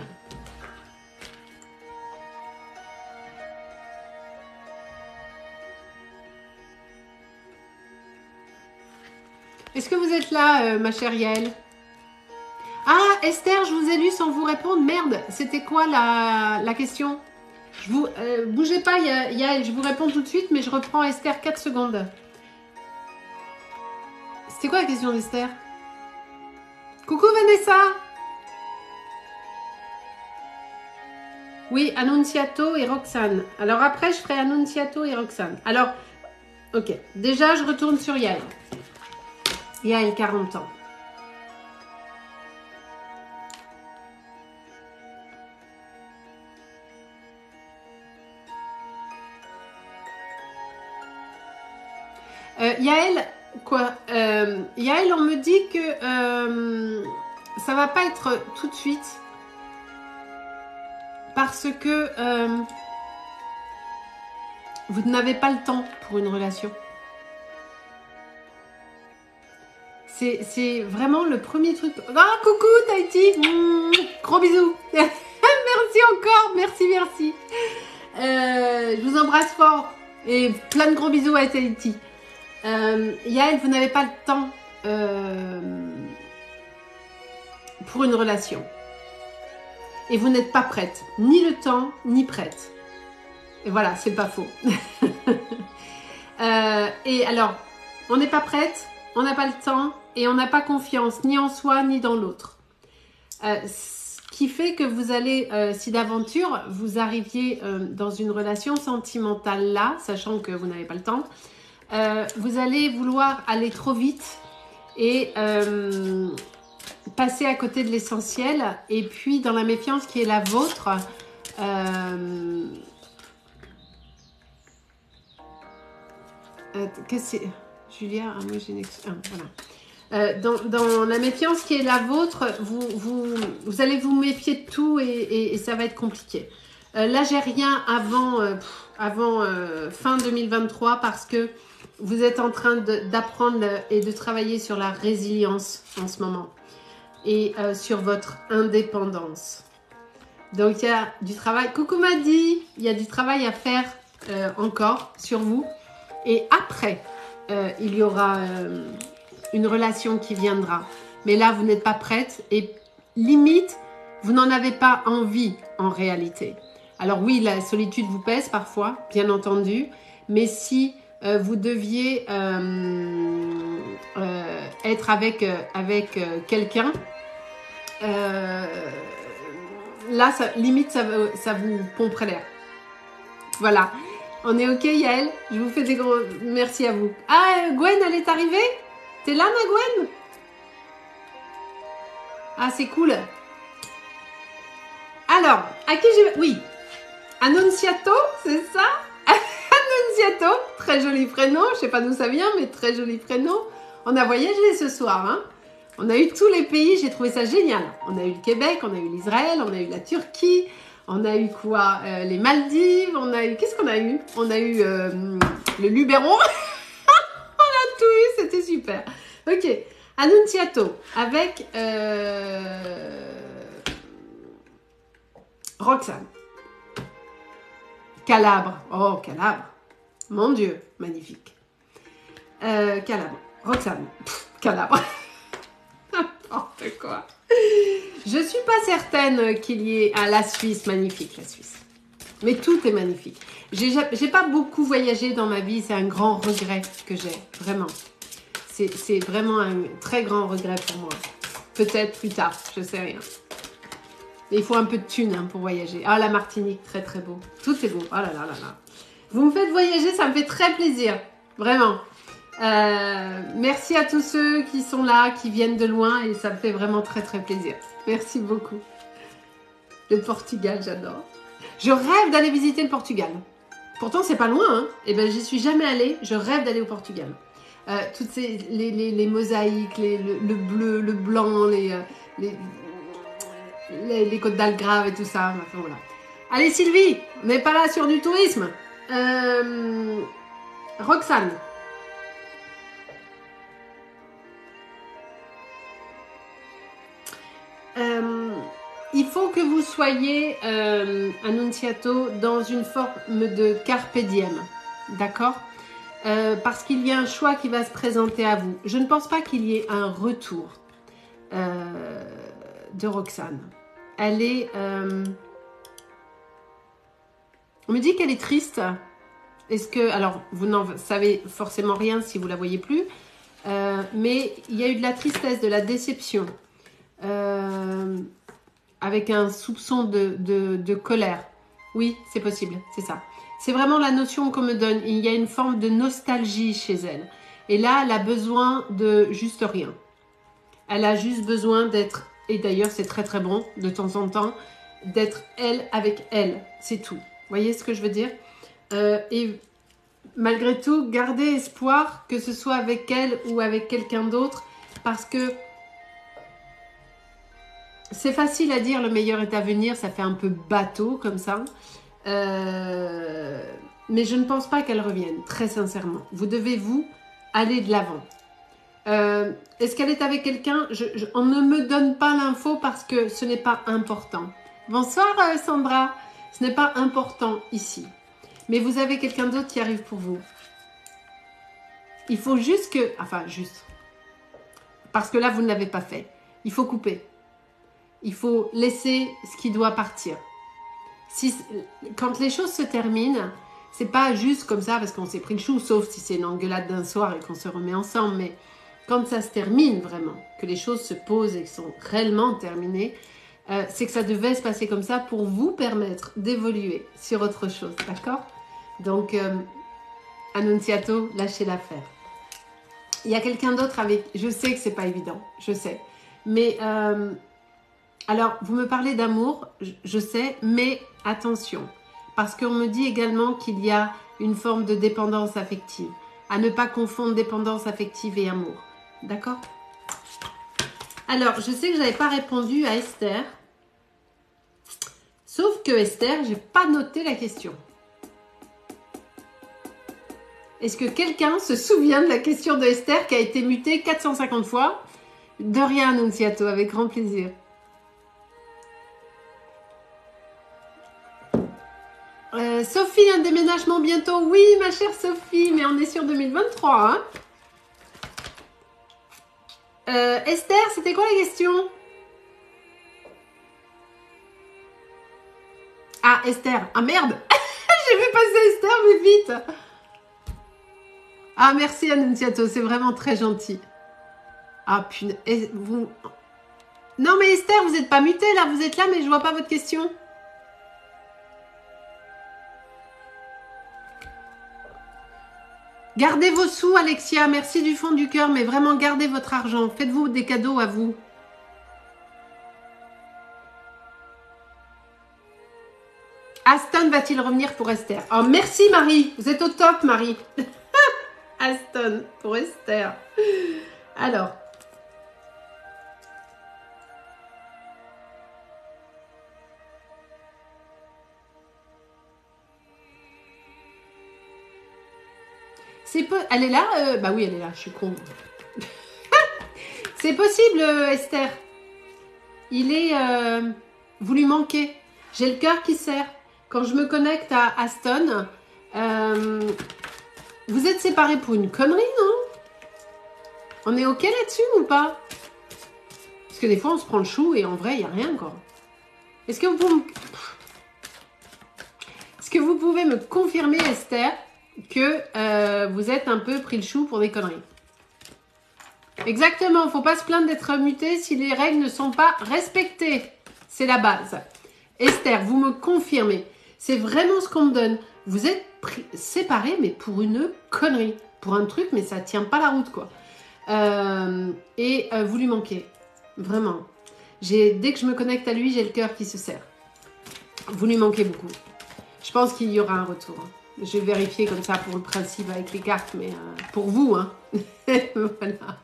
Est-ce que vous êtes là, ma chère Yael? Ah, Esther, je vous ai lu sans vous répondre. Merde, c'était quoi la question? Bougez pas, Yael, je vous réponds tout de suite, mais je reprends Esther 4 secondes. C'était quoi la question d'Esther? Coucou Vanessa. Oui, Annunciato et Roxane. Alors après, je ferai Annunciato et Roxane. Alors, ok. Déjà, je retourne sur Yael. Yael, 40 ans. Yael, quoi? Yael, on me dit que ça va pas être tout de suite parce que vous n'avez pas le temps pour une relation. C'est vraiment le premier truc. Ah, coucou Tahiti, gros bisous. Merci encore, merci. Je vous embrasse fort et plein de gros bisous à Tahiti. Yael, vous n'avez pas le temps pour une relation. Et vous n'êtes pas prête. Ni le temps, ni prête. Et voilà, c'est pas faux. Et alors, on n'est pas prête on n'a pas le temps et on n'a pas confiance ni en soi ni dans l'autre. Ce qui fait que vous allez, si d'aventure vous arriviez dans une relation sentimentale là, sachant que vous n'avez pas le temps, vous allez vouloir aller trop vite et passer à côté de l'essentiel. Et puis dans la méfiance qui est la vôtre, qu'est-ce que c'est Julia, moi j'ai une voilà. Dans la méfiance qui est la vôtre, vous allez vous méfier de tout et ça va être compliqué. Là, j'ai rien avant fin 2023 parce que vous êtes en train d'apprendre et de travailler sur la résilience en ce moment et sur votre indépendance. Donc, il y a du travail. Coucou Maddy, il y a du travail à faire encore sur vous. Et après, il y aura une relation qui viendra. Mais là, vous n'êtes pas prête et limite, vous n'en avez pas envie en réalité. Alors oui, la solitude vous pèse parfois, bien entendu. Mais si vous deviez être avec quelqu'un, là, limite, ça vous pomperait l'air. Voilà. On est OK, Yael? Je vous fais des gros... Merci à vous. Ah, Gwen, elle est arrivée? T'es là, ma Gwen? Ah, c'est cool. Alors, à qui j'ai... Oui. Annunciato, c'est ça? Annunciato, très joli prénom. Je sais pas d'où ça vient, mais très joli prénom. On a voyagé ce soir, hein? On a eu tous les pays, j'ai trouvé ça génial. On a eu le Québec, on a eu l'Israël, on a eu la Turquie... On a eu quoi? Les Maldives, on a eu... Qu'est-ce qu'on a eu? On a eu le Luberon. On a tout eu, c'était super. Ok. Annunciato avec Roxane. Calabre. Oh, Calabre. Mon Dieu, magnifique. Calabre. Roxane. Calabre. N'importe quoi. Je suis pas certaine qu'il y ait... Ah, la Suisse, magnifique, la Suisse. Mais tout est magnifique. J'ai pas beaucoup voyagé dans ma vie. C'est un grand regret que j'ai, vraiment. C'est vraiment un très grand regret pour moi. Peut-être plus tard, je sais rien. Mais il faut un peu de thune hein, pour voyager. Ah, la Martinique, très très beau. Tout est beau. Oh là là là là. Vous me faites voyager, ça me fait très plaisir. Vraiment. Merci à tous ceux qui sont là, qui viennent de loin et ça me fait vraiment très très plaisir. Merci beaucoup. Le Portugal, j'adore. Je rêve d'aller visiter le Portugal. Pourtant, c'est pas loin. Hein. Et ben, j'y suis jamais allée. Je rêve d'aller au Portugal. Toutes les mosaïques, le bleu, le blanc, les côtes d'Algarve et tout ça. Enfin, voilà. Allez Sylvie, on n'est pas là sur du tourisme. Roxane. Il faut que vous soyez Annunciato dans une forme de carpe diem, d'accord? Parce qu'il y a un choix qui va se présenter à vous. Je ne pense pas qu'il y ait un retour de Roxane. Elle est... on me dit qu'elle est triste. Est-ce que... Alors, vous n'en savez forcément rien si vous la voyez plus. Mais il y a eu de la tristesse, de la déception. Avec un soupçon de colère. Oui, c'est possible, c'est ça. C'est vraiment la notion qu'on me donne. Il y a une forme de nostalgie chez elle. Et là, elle a besoin de juste rien. Elle a juste besoin d'être, et d'ailleurs c'est très très bon de temps en temps, d'être elle avec elle. C'est tout. Vous voyez ce que je veux dire? Et malgré tout, gardez espoir que ce soit avec elle ou avec quelqu'un d'autre parce que c'est facile à dire, le meilleur est à venir, ça fait un peu bateau comme ça. Mais je ne pense pas qu'elle revienne, très sincèrement. Vous devez, vous, aller de l'avant. Est-ce qu'elle est avec quelqu'un? On ne me donne pas l'info parce que ce n'est pas important. Bonsoir Sandra. Ce n'est pas important ici. Mais vous avez quelqu'un d'autre qui arrive pour vous. Il faut juste que... Enfin, juste. Parce que là, vous ne l'avez pas fait. Il faut couper. Il faut laisser ce qui doit partir. Quand les choses se terminent, c'est pas juste comme ça parce qu'on s'est pris le chou, sauf si c'est une engueulade d'un soir et qu'on se remet ensemble. Mais quand ça se termine vraiment, que les choses se posent et sont réellement terminées, c'est que ça devait se passer comme ça pour vous permettre d'évoluer sur autre chose, d'accord? Donc, Annunziato, lâchez l'affaire. Il y a quelqu'un d'autre avec... Je sais que c'est pas évident, je sais. Mais, alors, vous me parlez d'amour, je sais, mais attention. Parce qu'on me dit également qu'il y a une forme de dépendance affective. À ne pas confondre dépendance affective et amour. D'accord? Alors, je sais que je n'avais pas répondu à Esther. Sauf que Esther, j'ai pas noté la question. Est-ce que quelqu'un se souvient de la question de Esther qui a été mutée 450 fois? De rien, Annunziato, avec grand plaisir. Sophie, un déménagement bientôt. Oui, ma chère Sophie, mais on est sur 2023. Hein. Esther, c'était quoi la question? Ah, Esther. Ah, merde. J'ai vu passer Esther, mais vite. Ah, merci Annunziato, c'est vraiment très gentil. Ah, punaise, vous... Non, mais Esther, vous n'êtes pas mutée, là. Vous êtes là, mais je vois pas votre question. Gardez vos sous, Alexia. Merci du fond du cœur, mais vraiment, gardez votre argent. Faites-vous des cadeaux à vous. Aston va-t-il revenir pour Esther? Oh, merci, Marie. Vous êtes au top, Marie. Aston pour Esther. Alors. Elle est là Bah oui, elle est là, je suis con. C'est possible, Esther. Il est... vous lui manquez. J'ai le cœur qui serre. Quand je me connecte à Aston, vous êtes séparés pour une connerie, non? On est OK là-dessus ou pas? Parce que des fois, on se prend le chou et en vrai, il n'y a rien, quoi. Est-ce que vous pouvez me confirmer, Esther, que vous êtes un peu pris le chou pour des conneries? Exactement, il ne faut pas se plaindre d'être muté si les règles ne sont pas respectées. C'est la base. Esther, vous me confirmez. C'est vraiment ce qu'on me donne. Vous êtes séparés, mais pour une connerie. Pour un truc, mais ça ne tient pas la route, quoi. Vous lui manquez. Vraiment. Dès que je me connecte à lui, j'ai le cœur qui se serre. Vous lui manquez beaucoup. Je pense qu'il y aura un retour. Je vais vérifier comme ça pour le principe avec les cartes, mais pour vous, hein. Voilà.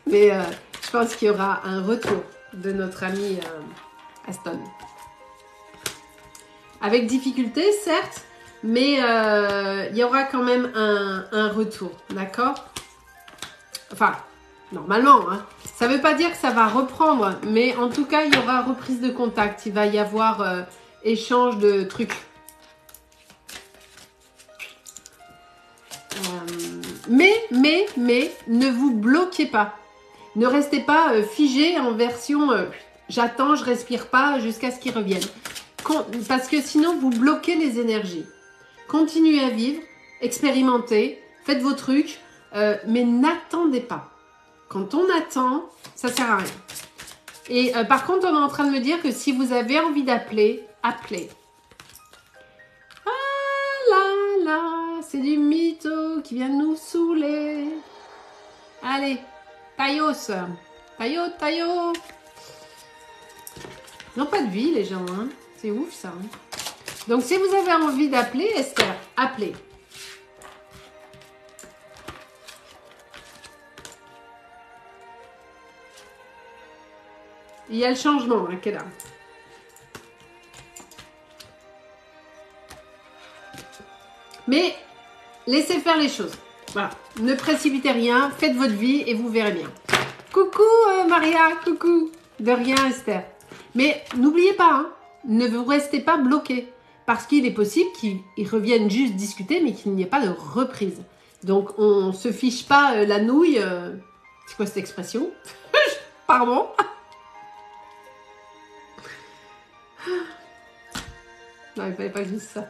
Mais je pense qu'il y aura un retour de notre ami Aston. Avec difficulté, certes, mais il y aura quand même un retour, d'accord? Enfin, normalement, hein. Ça ne veut pas dire que ça va reprendre, mais en tout cas, il y aura reprise de contact. Il va y avoir échange de trucs. Mais, ne vous bloquez pas. Ne restez pas figé en version j'attends, je respire pas jusqu'à ce qu'ils reviennent. Parce que sinon, vous bloquez les énergies. Continuez à vivre, expérimentez, faites vos trucs, mais n'attendez pas. Quand on attend, ça sert à rien. Et par contre, on est en train de me dire que si vous avez envie d'appeler, appelez. Ah là là, c'est du mytho qui vient nous saouler. Allez, taillos. Taillot. Ils n'ont pas de vie, les gens, hein. C'est ouf, ça. Hein. Donc, si vous avez envie d'appeler, Esther, appelez. Il y a le changement, hein, qui est là. Mais, laissez faire les choses. Voilà. Ne précipitez rien, faites votre vie et vous verrez bien. Coucou, Maria, coucou. De rien, Esther. Mais n'oubliez pas, hein, ne vous restez pas bloqué. Parce qu'il est possible qu'ils reviennent juste discuter, mais qu'il n'y ait pas de reprise. Donc, on ne se fiche pas la nouille. C'est quoi cette expression? Pardon. Non, il ne fallait pas que je dise ça.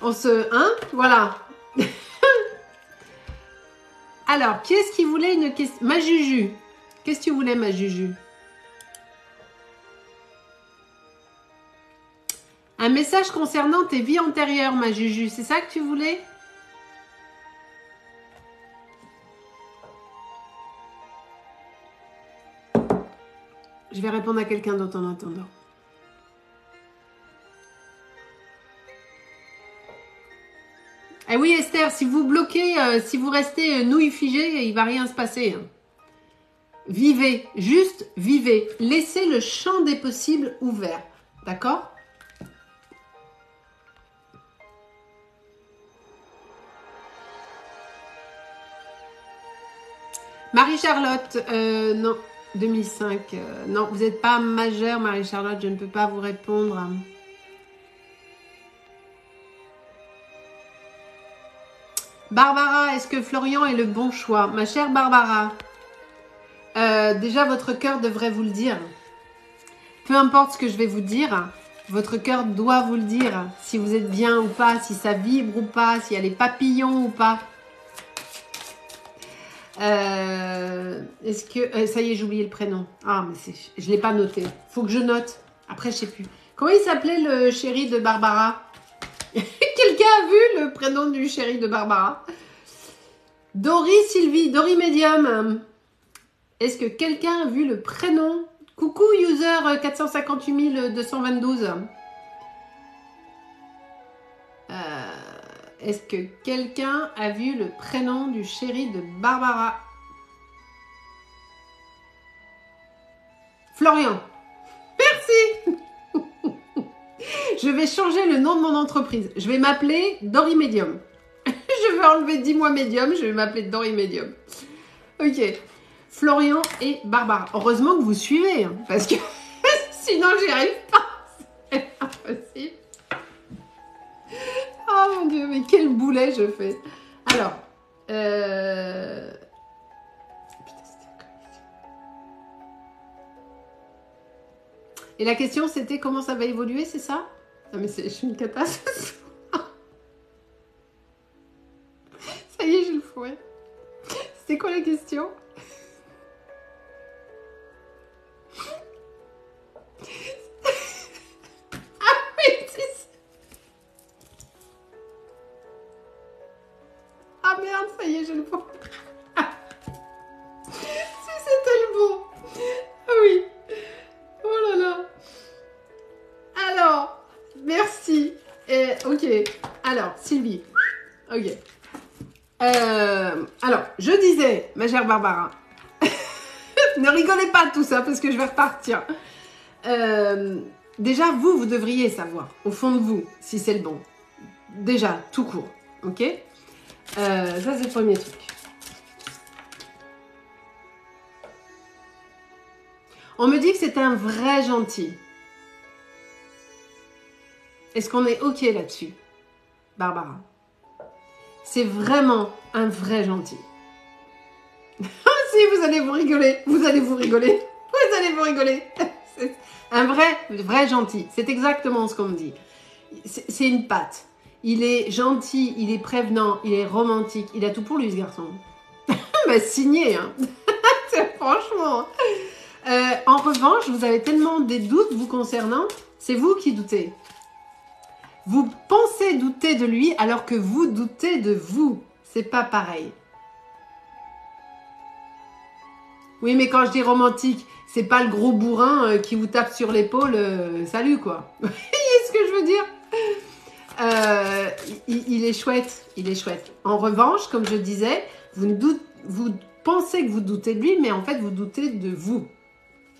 On se... Hein? Voilà. Alors, qui est-ce qui voulait une question? Ma Juju. Qu'est-ce que tu voulais, ma Juju? Un message concernant tes vies antérieures, ma Juju. C'est ça que tu voulais? Je vais répondre à quelqu'un d'autre en attendant. Eh oui, Esther, si vous bloquez, si vous restez nouille figée, il va rien se passer. Vivez, juste vivez. Laissez le champ des possibles ouvert. D'accord? Marie-Charlotte, non, 2005. Non, vous n'êtes pas majeure, Marie-Charlotte, je ne peux pas vous répondre. Barbara, est-ce que Florian est le bon choix? Ma chère Barbara, déjà votre cœur devrait vous le dire. Peu importe ce que je vais vous dire, votre cœur doit vous le dire. Si vous êtes bien ou pas, si ça vibre ou pas, s'il y a les papillons ou pas. Est-ce que... ça y est, j'ai oublié le prénom. Ah, mais je ne l'ai pas noté. Faut que je note. Après, je ne sais plus. Comment il s'appelait le chéri de Barbara? Quelqu'un a vu le prénom du chéri de Barbara? Dory Sylvie, Dory Medium. Est-ce que quelqu'un a vu le prénom? Coucou user 458 222. Est-ce que quelqu'un a vu le prénom du chéri de Barbara? Florian. Merci. Je vais changer le nom de mon entreprise. Je vais m'appeler Dory Medium. Je vais enlever 10 mois Medium. Je vais m'appeler Dory Medium. Ok. Florian et Barbara. Heureusement que vous suivez. Hein, parce que sinon, j'y arrive pas. C'est impossible. Oh mon Dieu, mais quel boulet je fais. Alors. Et la question, c'était comment ça va évoluer, c'est ça? Ah, mais je suis une catastrophe. Ça y est, j'ai le fouet. C'était quoi la question? Ah oui, c'est ça. Ah merde, ça y est, j'ai le fouet. Si c'était le bon. Ah oui. Oh là là. Alors, merci. Ok. Alors, Sylvie. Ok. Alors, je disais, ma chère Barbara, ne rigolez pas de tout ça parce que je vais repartir. Déjà, vous devriez savoir, au fond de vous, si c'est le bon. Déjà, tout court. Ok? Ça, c'est le premier truc. On me dit que c'est un vrai gentil. Est-ce qu'on est OK là-dessus, Barbara? C'est vraiment un vrai gentil. Si, vous allez vous rigoler. Vous allez vous rigoler. Vous allez vous rigoler. C'est un vrai gentil. C'est exactement ce qu'on me dit. C'est une patte. Il est gentil, il est prévenant, il est romantique. Il a tout pour lui, ce garçon. Bah, signé, hein. Franchement. En revanche, vous avez tellement des doutes vous concernant. C'est vous qui doutez. Vous pensez douter de lui alors que vous doutez de vous. C'est pas pareil. Oui, mais quand je dis romantique, c'est pas le gros bourrin qui vous tape sur l'épaule. Salut, quoi. Vous voyez ce que je veux dire? Il est chouette. Il est chouette. En revanche, comme je disais, vous pensez que vous doutez de lui, mais en fait, vous doutez de vous.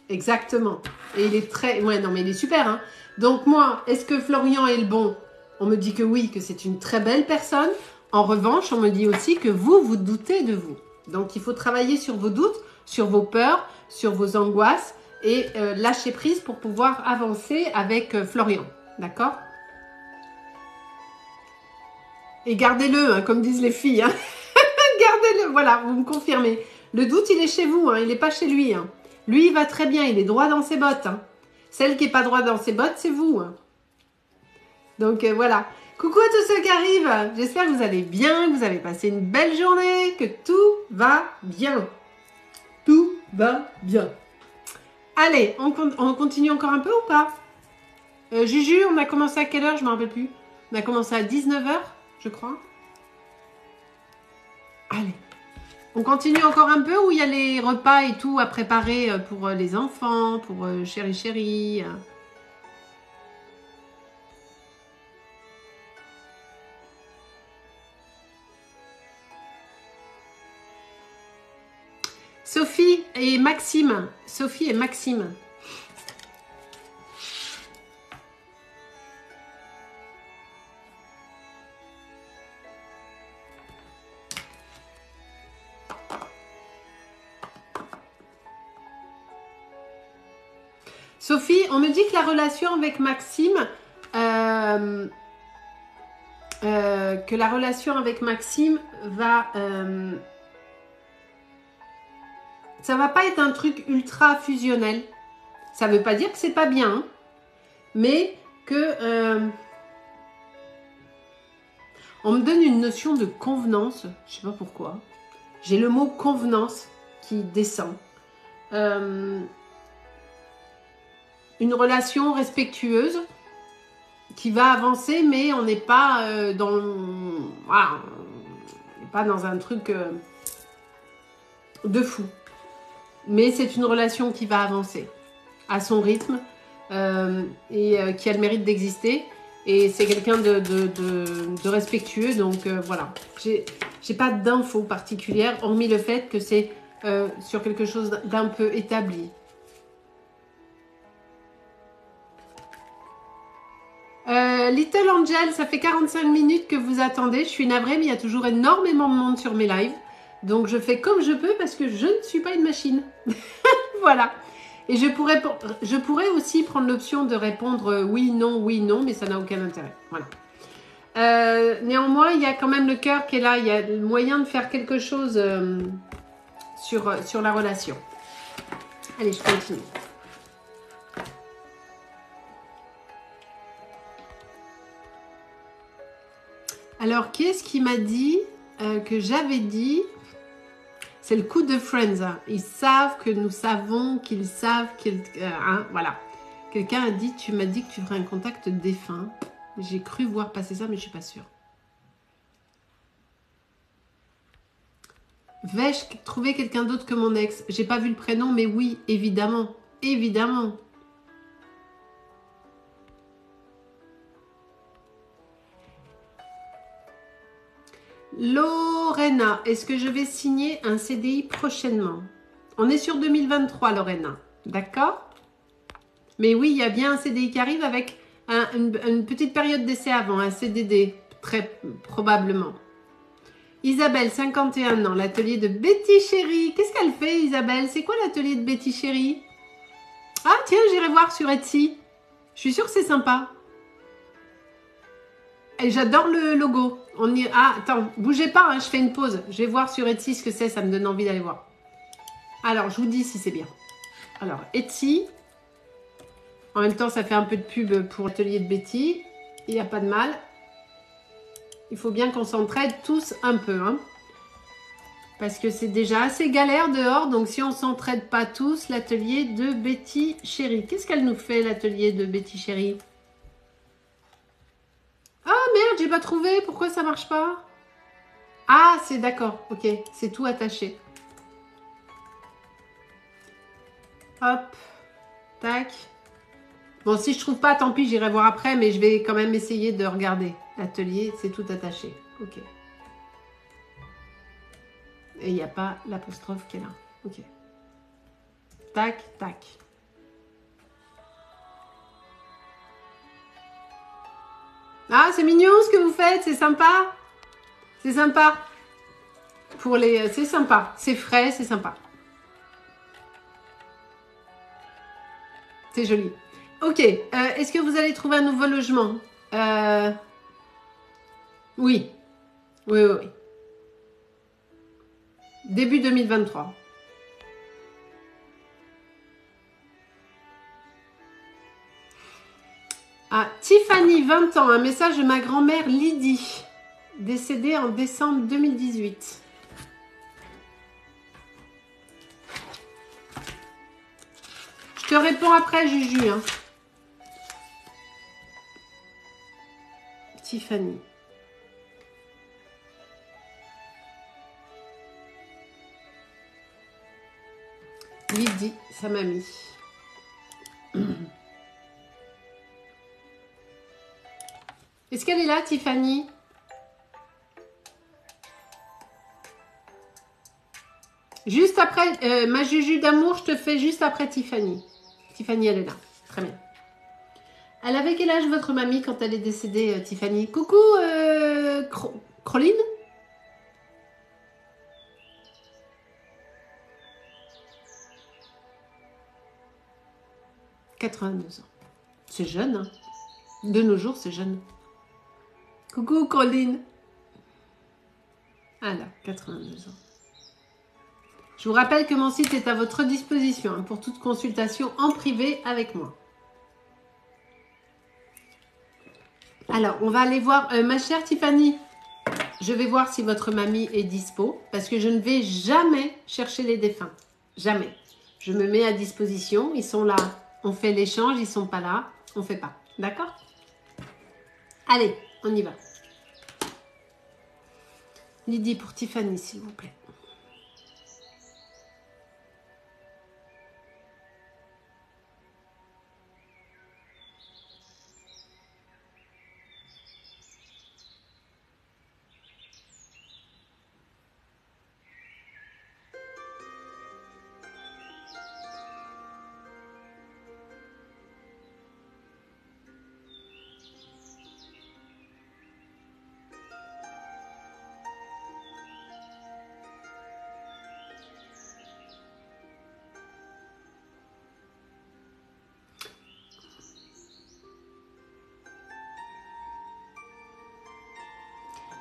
Exactement. Et il est très... Ouais, non, mais il est super, hein. Donc moi, est-ce que Florian est le bon? On me dit que oui, que c'est une très belle personne. En revanche, on me dit aussi que vous doutez de vous. Donc, il faut travailler sur vos doutes, sur vos peurs, sur vos angoisses et lâcher prise pour pouvoir avancer avec Florian. D'accord? Et gardez-le, hein, comme disent les filles. Hein. Gardez-le, voilà, vous me confirmez. Le doute, il est chez vous, hein, il n'est pas chez lui. Hein. Lui, il va très bien, il est droit dans ses bottes. Hein. Celle qui n'est pas droit dans ses bottes, c'est vous. Hein. Donc voilà. Coucou à tous ceux qui arrivent. J'espère que vous allez bien, que vous avez passé une belle journée, que tout va bien. Tout va bien. Allez, on continue encore un peu ou pas Juju, on a commencé à quelle heure? Je ne me rappelle plus. On a commencé à 19 h, je crois. Allez. On continue encore un peu ou il y a les repas et tout à préparer pour les enfants, pour chéri chéri. Sophie et Maxime. Sophie et Maxime. Sophie, on me dit que la relation avec Maxime, va, ça va pas être un truc ultra fusionnel. Ça veut pas dire que c'est pas bien, hein, mais que on me donne une notion de convenance. Je sais pas pourquoi. J'ai le mot convenance qui descend. Une relation respectueuse qui va avancer, mais on n'est pas voilà, on n'est pas dans un truc de fou. Mais c'est une relation qui va avancer à son rythme et qui a le mérite d'exister. Et c'est quelqu'un de respectueux, donc voilà. J'ai pas d'infos particulières, hormis le fait que c'est sur quelque chose d'un peu établi. Little Angel, ça fait 45 minutes que vous attendez. Je suis navrée, mais il y a toujours énormément de monde sur mes lives. Donc je fais comme je peux parce que je ne suis pas une machine. Voilà. Et je pourrais aussi prendre l'option de répondre oui, non, mais ça n'a aucun intérêt. Voilà. Néanmoins, il y a quand même le cœur qui est là. Il y a le moyen de faire quelque chose sur la relation. Allez, je continue. Alors, qui est-ce qui m'a dit que j'avais dit? C'est le coup de Friends. Ils savent que nous savons qu'ils savent qu'ils... hein, voilà. Quelqu'un a dit, tu m'as dit que tu ferais un contact défunt. J'ai cru voir passer ça, mais je suis pas sûre. Vais-je trouver quelqu'un d'autre que mon ex? J'ai pas vu le prénom, mais oui, évidemment. Évidemment. Lorena, est-ce que je vais signer un CDI prochainement? On est sur 2023, Lorena. D'accord? Mais oui, il y a bien un CDI qui arrive avec une petite période d'essai avant, un CDD, très probablement. Isabelle, 51 ans, l'atelier de Betty Chérie. Qu'est-ce qu'elle fait, Isabelle? C'est quoi l'atelier de Betty Chérie? Ah, tiens, j'irai voir sur Etsy. Je suis sûre que c'est sympa. Et j'adore le logo. Ah, attends, bougez pas, hein, je fais une pause. Je vais voir sur Etsy ce que c'est, ça me donne envie d'aller voir. Alors, je vous dis si c'est bien. Alors, Etsy. En même temps, ça fait un peu de pub pour l'atelier de Betty. Il n'y a pas de mal. Il faut bien qu'on s'entraide tous un peu. Hein, parce que c'est déjà assez galère dehors. Donc, si on ne s'entraide pas tous, l'atelier de Betty Chérie. Qu'est-ce qu'elle nous fait, l'atelier de Betty Chérie? Ah merde, j'ai pas trouvé. Pourquoi ça marche pas? Ah, c'est d'accord. Ok, c'est tout attaché. Hop. Tac. Bon, si je trouve pas, tant pis, j'irai voir après. Mais je vais quand même essayer de regarder. L'atelier, c'est tout attaché. Ok. Et il n'y a pas l'apostrophe qui est là. Ok. Tac, tac. Ah, c'est mignon ce que vous faites, c'est sympa. C'est sympa. Pour les... C'est sympa. C'est frais, c'est sympa. C'est joli. Ok. Est-ce que vous allez trouver un nouveau logement? Oui. Oui. Début 2023. Ah, Tiffany, 20 ans. Un message de ma grand-mère Lydie, décédée en décembre 2018. Je te réponds après, Juju. Hein. Tiffany. Lydie, sa mamie. Est-ce qu'elle est là, Tiffany? Juste après, ma Juju d'amour, je te fais juste après Tiffany. Tiffany, elle est là. Très bien. Elle avait quel âge votre mamie quand elle est décédée, Tiffany? Coucou, Croline? « 82 ans. C'est jeune, hein? De nos jours, c'est jeune. Coucou, Croline. Alors, 82 ans. Je vous rappelle que mon site est à votre disposition hein, pour toute consultation en privé avec moi. Alors, on va aller voir, ma chère Tiffany, je vais voir si votre mamie est dispo, parce que je ne vais jamais chercher les défunts. Jamais. Je me mets à disposition, ils sont là, on fait l'échange, ils ne sont pas là, on ne fait pas. D'accord? Allez, on y va. Lydie pour Tiffany, s'il vous plaît.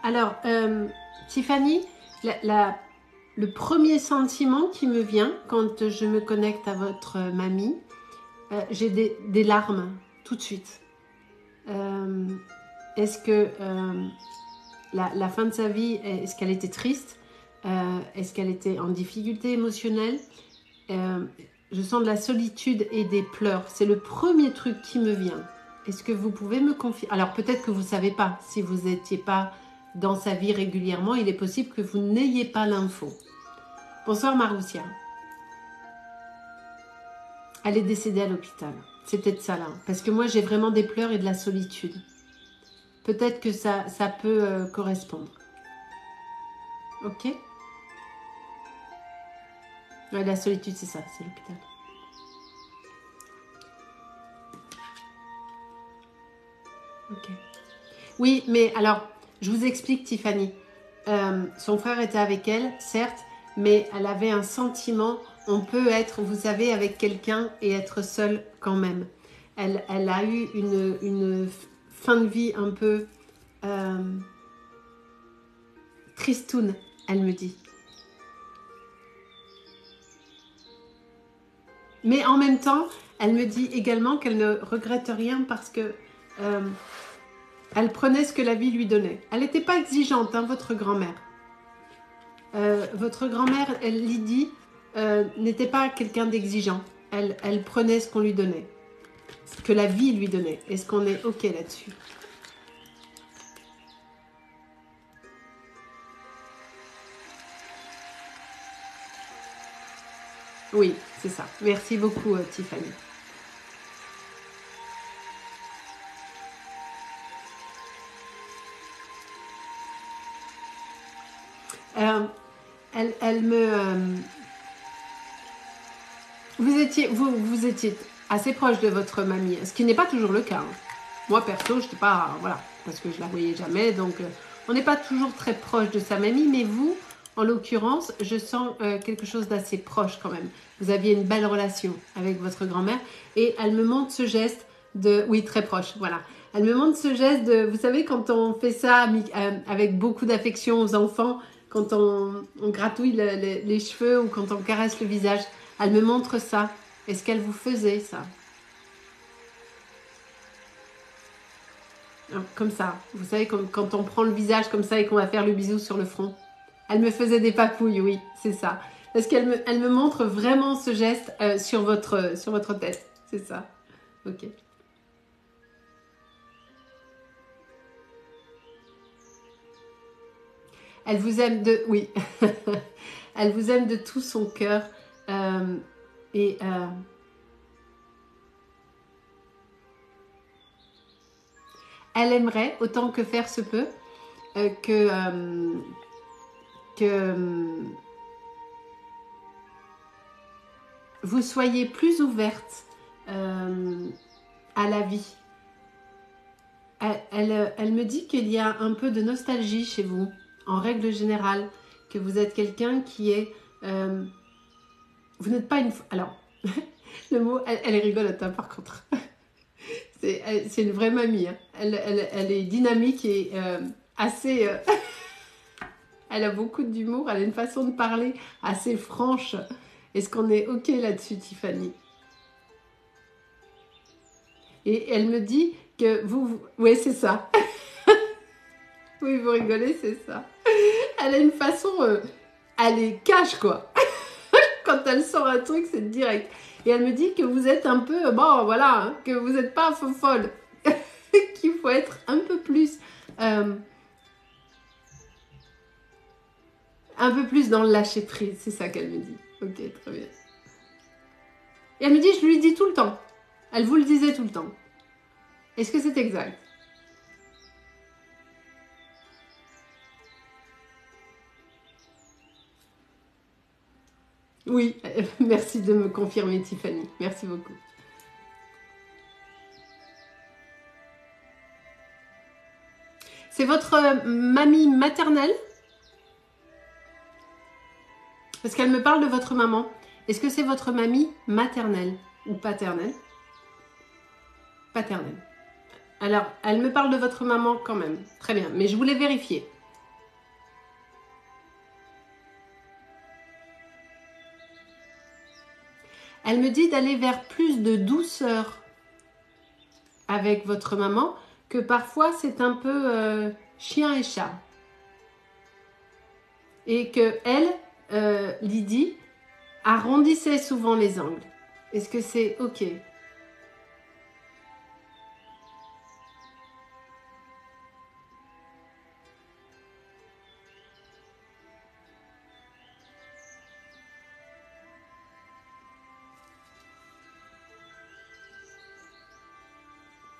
Alors, Tiffany, le premier sentiment qui me vient quand je me connecte à votre mamie, j'ai des larmes tout de suite. Est-ce que la fin de sa vie, est-ce qu'elle était triste? Est-ce qu'elle était en difficulté émotionnelle? Je sens de la solitude et des pleurs. C'est le premier truc qui me vient. Est-ce que vous pouvez me confier? Alors peut-être que vous ne savez pas, si vous n'étiez pas dans sa vie régulièrement, il est possible que vous n'ayez pas l'info. Bonsoir Maroussia. Elle est décédée à l'hôpital. C'est peut-être ça là. Parce que moi j'ai vraiment des pleurs et de la solitude. Peut-être que ça peut correspondre. Ok? Ouais, la solitude c'est ça, c'est l'hôpital. Ok. Oui, mais alors, je vous explique Tiffany. Son frère était avec elle, certes, mais elle avait un sentiment, on peut être, vous savez, avec quelqu'un et être seule quand même. Elle a eu une fin de vie un peu tristoune, elle me dit. Mais en même temps, elle me dit également qu'elle ne regrette rien parce que elle prenait ce que la vie lui donnait. Elle n'était pas exigeante, hein, votre grand-mère. Votre grand-mère, Lydie, n'était pas quelqu'un d'exigeant. Elle prenait ce qu'on lui donnait, ce que la vie lui donnait. Est-ce qu'on est OK là-dessus? Oui, c'est ça. Merci beaucoup, Tiffany. Elle me... Vous étiez assez proche de votre mamie, ce qui n'est pas toujours le cas. Hein. Moi, perso, je n'étais pas... Voilà, parce que je la voyais jamais, donc on n'est pas toujours très proche de sa mamie, mais vous, en l'occurrence, je sens quelque chose d'assez proche quand même. Vous aviez une belle relation avec votre grand-mère, et elle me montre ce geste de... Oui, très proche, voilà. Elle me montre ce geste de... Vous savez, quand on fait ça avec beaucoup d'affection aux enfants, quand on gratouille les cheveux ou quand on caresse le visage, elle me montre ça. Est-ce qu'elle vous faisait ça? Comme ça. Vous savez, comme quand on prend le visage comme ça et qu'on va faire le bisou sur le front. Elle me faisait des papouilles, oui, c'est ça. Parce elle me montre vraiment ce geste sur votre tête. C'est ça. Ok. Elle vous aime de... Oui. Elle vous aime de tout son cœur. Et... elle aimerait, autant que faire se peut, que vous soyez plus ouverte à la vie. Elle me dit qu'il y a un peu de nostalgie chez vous, en règle générale, que vous êtes quelqu'un qui est... vous n'êtes pas une... Alors, le mot, elle est rigolote hein, par contre. C'est une vraie mamie. Hein. Elle est dynamique et assez... elle a beaucoup d'humour, elle a une façon de parler assez franche. Est-ce qu'on est OK là-dessus, Tiffany? Et elle me dit que vous... Oui, c'est ça. Oui, vous rigolez, c'est ça. Elle a une façon... elle est cash, quoi. Quand elle sort un truc, c'est direct. Et elle me dit que vous êtes un peu... Bon, voilà, hein, que vous n'êtes pas folle. Qu'il faut être un peu plus... un peu plus dans le lâcher prise. C'est ça qu'elle me dit. Ok, très bien. Et elle me dit, je lui dis tout le temps. Elle vous le disait tout le temps. Est-ce que c'est exact? Oui, merci de me confirmer, Tiffany. Merci beaucoup. C'est votre mamie maternelle? Parce qu'elle me parle de votre maman. Est-ce que c'est votre mamie maternelle ou paternelle? Paternelle. Alors, elle me parle de votre maman quand même. Très bien, mais je voulais vérifier. Elle me dit d'aller vers plus de douceur avec votre maman, que parfois c'est un peu chien et chat. Et que elle, Lydie, arrondissait souvent les angles. Est-ce que c'est OK?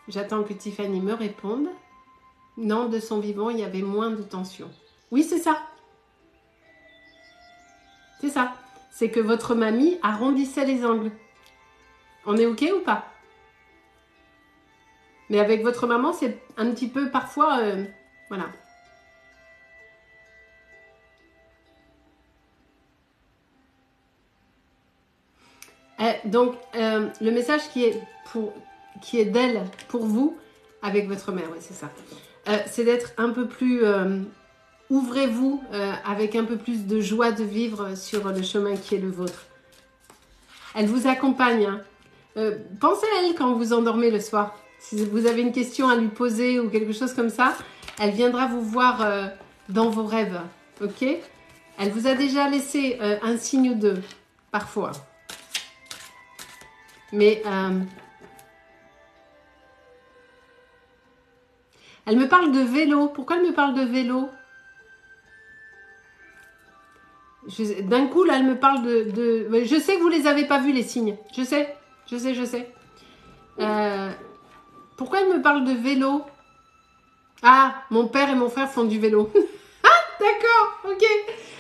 J'attends que Tiffany me réponde. Non, de son vivant, il y avait moins de tension. Oui, c'est ça. C'est ça. C'est que votre mamie arrondissait les angles. On est OK ou pas? Mais avec votre maman, c'est un petit peu parfois... voilà. Donc, le message qui est d'elle pour vous, avec votre mère, oui, c'est ça. C'est d'être un peu plus... ouvrez-vous avec un peu plus de joie de vivre sur le chemin qui est le vôtre. Elle vous accompagne. Hein. Pensez à elle quand vous endormez le soir. Si vous avez une question à lui poser ou quelque chose comme ça, elle viendra vous voir dans vos rêves. Ok? Elle vous a déjà laissé un signe ou deux, parfois. Mais elle me parle de vélo. Pourquoi elle me parle de vélo? D'un coup, là, elle me parle de... Je sais que vous les avez pas vus, les signes. Je sais. Pourquoi elle me parle de vélo? Ah, mon père et mon frère font du vélo. Ah, d'accord, ok.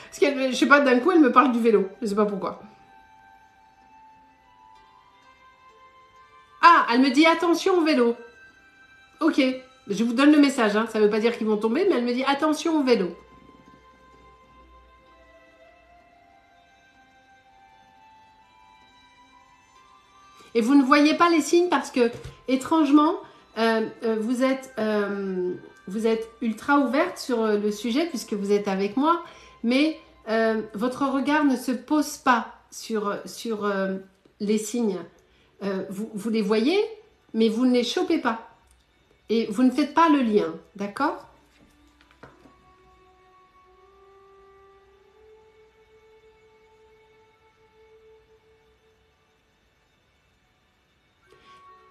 Parce que, je sais pas, d'un coup, elle me parle du vélo. Je sais pas pourquoi. Ah, elle me dit attention au vélo. Ok, je vous donne le message. Hein. Ça veut pas dire qu'ils vont tomber, mais elle me dit attention au vélo. Et vous ne voyez pas les signes parce que, étrangement, vous êtes ultra ouverte sur le sujet puisque vous êtes avec moi, mais votre regard ne se pose pas sur les signes. Vous les voyez, mais vous ne les chopez pas. Et vous ne faites pas le lien, d'accord?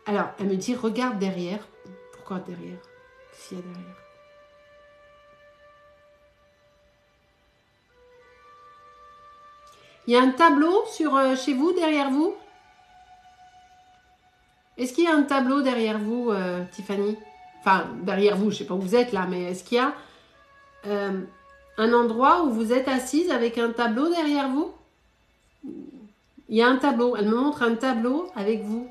Alors, elle me dit, regarde derrière. Pourquoi derrière? Qu'est-ce qu'il y a derrière? Il y a un tableau sur, chez vous, derrière vous? Est-ce qu'il y a un tableau derrière vous, Tiffany? Enfin, derrière vous, je ne sais pas où vous êtes là, mais est-ce qu'il y a un endroit où vous êtes assise avec un tableau derrière vous? Il y a un tableau. Elle me montre un tableau avec vous.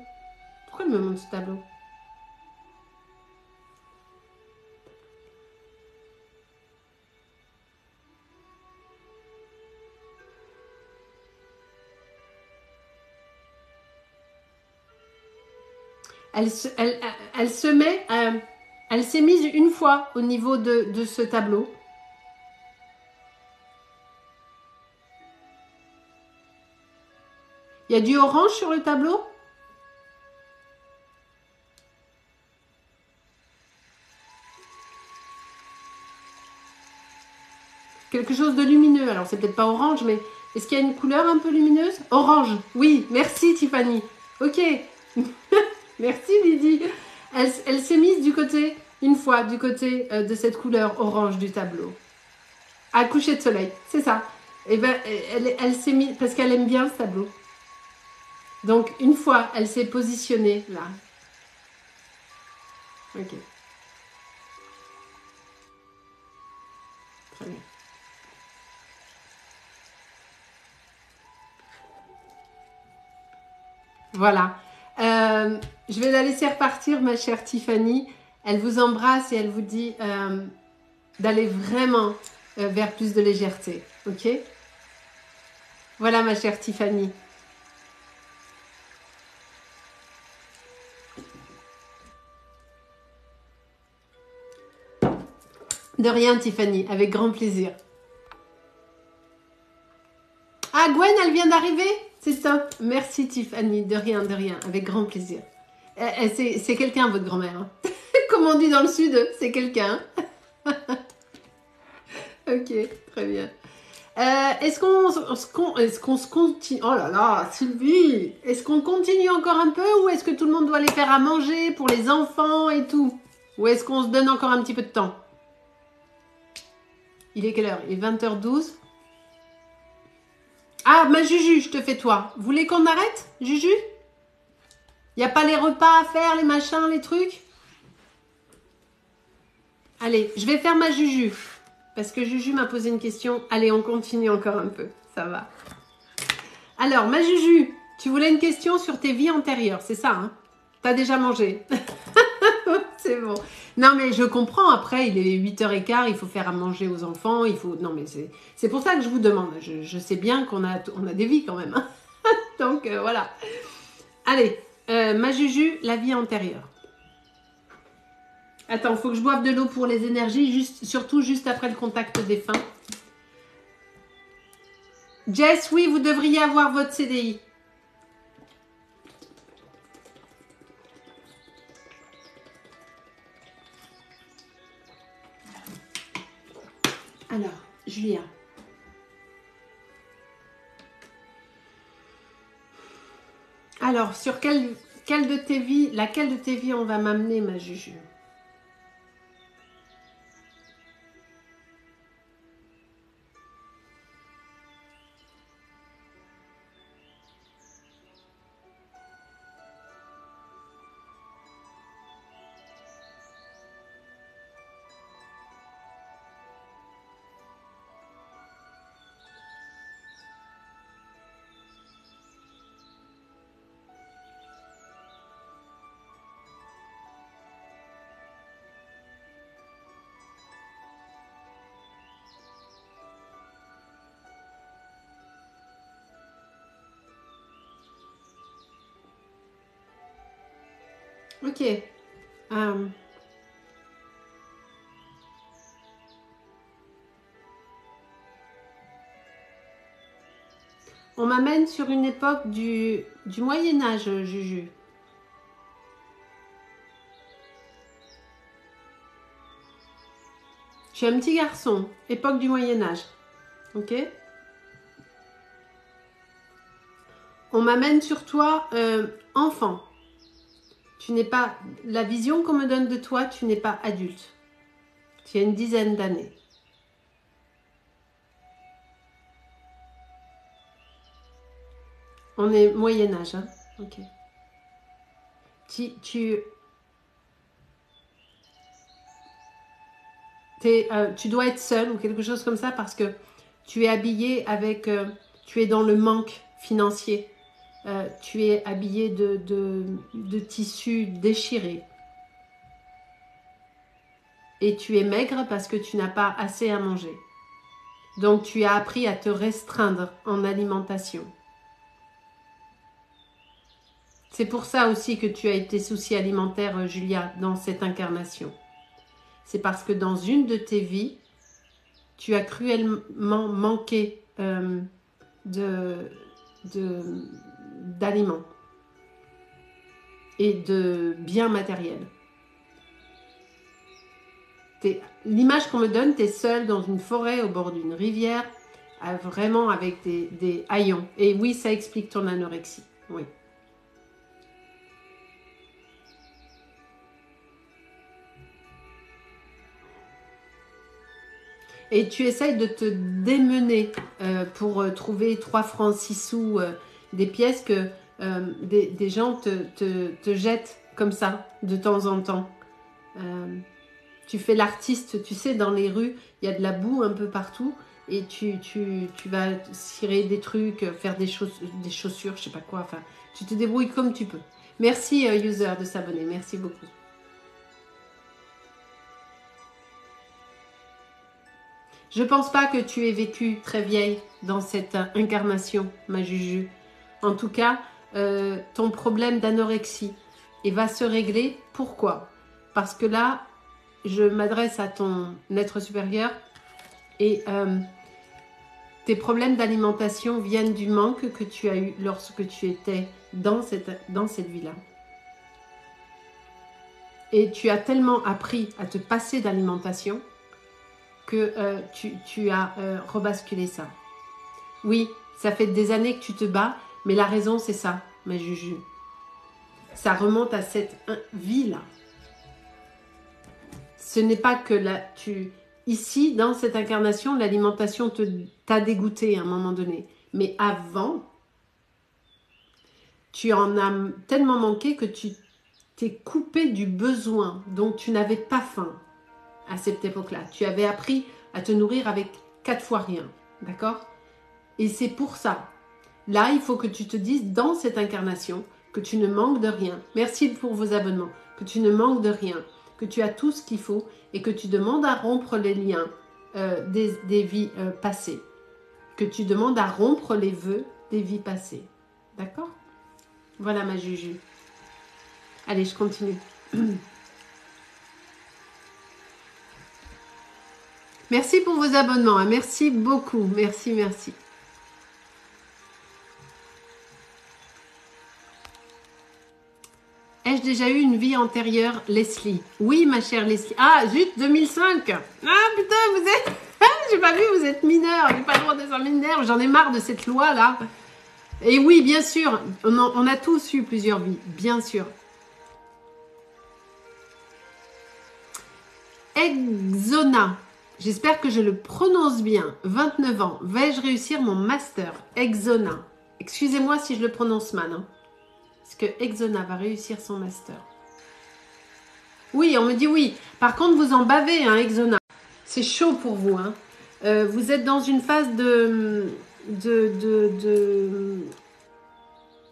Pourquoi elle me montre ce tableau? Elle se met, elle s'est mise une fois au niveau de ce tableau. Il y a du orange sur le tableau? Quelque chose de lumineux. Alors, c'est peut-être pas orange, mais est-ce qu'il y a une couleur un peu lumineuse? Orange. Oui, merci Tiffany. Ok. Merci Lydie. Elle s'est mise du côté, une fois, du côté de cette couleur orange du tableau. À coucher de soleil, c'est ça. Et ben, elle s'est mise, parce qu'elle aime bien ce tableau. Donc, une fois, elle s'est positionnée là. Ok. Très bien. Voilà. Je vais la laisser repartir, ma chère Tiffany. Elle vous embrasse et elle vous dit d'aller vraiment vers plus de légèreté. Ok? Voilà, ma chère Tiffany. De rien, Tiffany. Avec grand plaisir. Ah, Gwen, elle vient d'arriver? C'est top. Merci, Tiffany. De rien, avec grand plaisir. C'est quelqu'un, votre grand-mère. Hein. Comme on dit dans le sud, c'est quelqu'un. Ok, très bien. Est-ce qu'on se continue? Oh là là, Sylvie! Est-ce qu'on continue encore un peu ou est-ce que tout le monde doit aller faire à manger pour les enfants et tout? Ou est-ce qu'on se donne encore un petit peu de temps? Il est quelle heure? Il est 20h12. Ah, ma Juju, je te fais toi. Vous voulez qu'on arrête, Juju? Il n'y a pas les repas à faire, les machins, les trucs? Allez, je vais faire ma Juju. Parce que Juju m'a posé une question. Allez, on continue encore un peu. Ça va. Alors, ma Juju, tu voulais une question sur tes vies antérieures, c'est ça, hein? T'as déjà mangé? C'est bon. Non, mais je comprends. Après, il est 8h15, il faut faire à manger aux enfants. Il faut... Non, mais c'est pour ça que je vous demande. Je sais bien qu'on a des vies quand même. Hein. Donc, voilà. Allez, ma Juju, la vie antérieure. Attends, il faut que je boive de l'eau pour les énergies, surtout juste après le contact défunt. Jess, oui, vous devriez avoir votre CDI. Alors, Julia. Alors, sur laquelle de tes vies on va m'amener, ma Juju? Ok. On m'amène sur une époque du Moyen-Âge, Juju. Tu es un petit garçon, époque du Moyen-Âge. Ok? On m'amène sur toi enfant. Tu n'es pas... La vision qu'on me donne de toi, tu n'es pas adulte. Tu as une dizaine d'années. On est Moyen-Âge, hein? Ok. Tu dois être seul ou quelque chose comme ça parce que tu es habillé avec... tu es dans le manque financier. Tu es habillé de tissus déchirés. Et tu es maigre parce que tu n'as pas assez à manger. Donc tu as appris à te restreindre en alimentation. C'est pour ça aussi que tu as été souci alimentaire, Julia, dans cette incarnation. C'est parce que dans une de tes vies, tu as cruellement manqué d'aliments et de biens matériels. L'image qu'on me donne, tu es seule dans une forêt au bord d'une rivière, vraiment avec des haillons. Et oui, ça explique ton anorexie. Oui. Et tu essayes de te démener pour trouver 3 francs 6 sous, des pièces que des gens te jettent comme ça, de temps en temps. Tu fais l'artiste, tu sais, dans les rues, il y a de la boue un peu partout. Et tu vas cirer des trucs, faire des chaussures, je sais pas quoi. Enfin, tu te débrouilles comme tu peux. Merci, user, de s'abonner. Merci beaucoup. Je pense pas que tu aies vécu très vieille dans cette incarnation, ma Juju. En tout cas, ton problème d'anorexie va se régler. Pourquoi? Parce que là, je m'adresse à ton être supérieur et tes problèmes d'alimentation viennent du manque que tu as eu lorsque tu étais dans cette vie-là. Et tu as tellement appris à te passer d'alimentation que tu as rebasculé ça. Oui, ça fait des années que tu te bats, mais la raison c'est ça, ma Juju. Ça remonte à cette vie-là. Ce n'est pas que ici, dans cette incarnation, l'alimentation t'a dégoûté à un moment donné. Mais avant, tu en as tellement manqué que tu t'es coupé du besoin. Donc, tu n'avais pas faim à cette époque-là. Tu avais appris à te nourrir avec 4 fois rien. D'accord? Et c'est pour ça. Là, il faut que tu te dises, dans cette incarnation, que tu ne manques de rien. Merci pour vos abonnements. Que tu ne manques de rien. Que tu as tout ce qu'il faut et que tu demandes à rompre les liens des vies passées. Que tu demandes à rompre les vœux des vies passées. D'accord? Voilà ma Juju. Allez, je continue. Merci pour vos abonnements. Hein. Merci beaucoup. Merci, merci. Ai-je déjà eu une vie antérieure, Leslie? Oui, ma chère Leslie. Ah, zut, 2005. Ah, putain, vous êtes... J'ai pas vu, vous êtes mineur. J'ai pas le droit d'être mineur. J'en ai marre de cette loi-là. Et oui, bien sûr, on a tous eu plusieurs vies, bien sûr. Exona. J'espère que je le prononce bien. 29 ans. Vais-je réussir mon master? Exona. Excusez-moi si je le prononce mal, hein. Que Exona va réussir son master. Oui, on me dit oui. Par contre, vous en bavez, hein, Exona. C'est chaud pour vous. Hein. Vous êtes dans une phase de...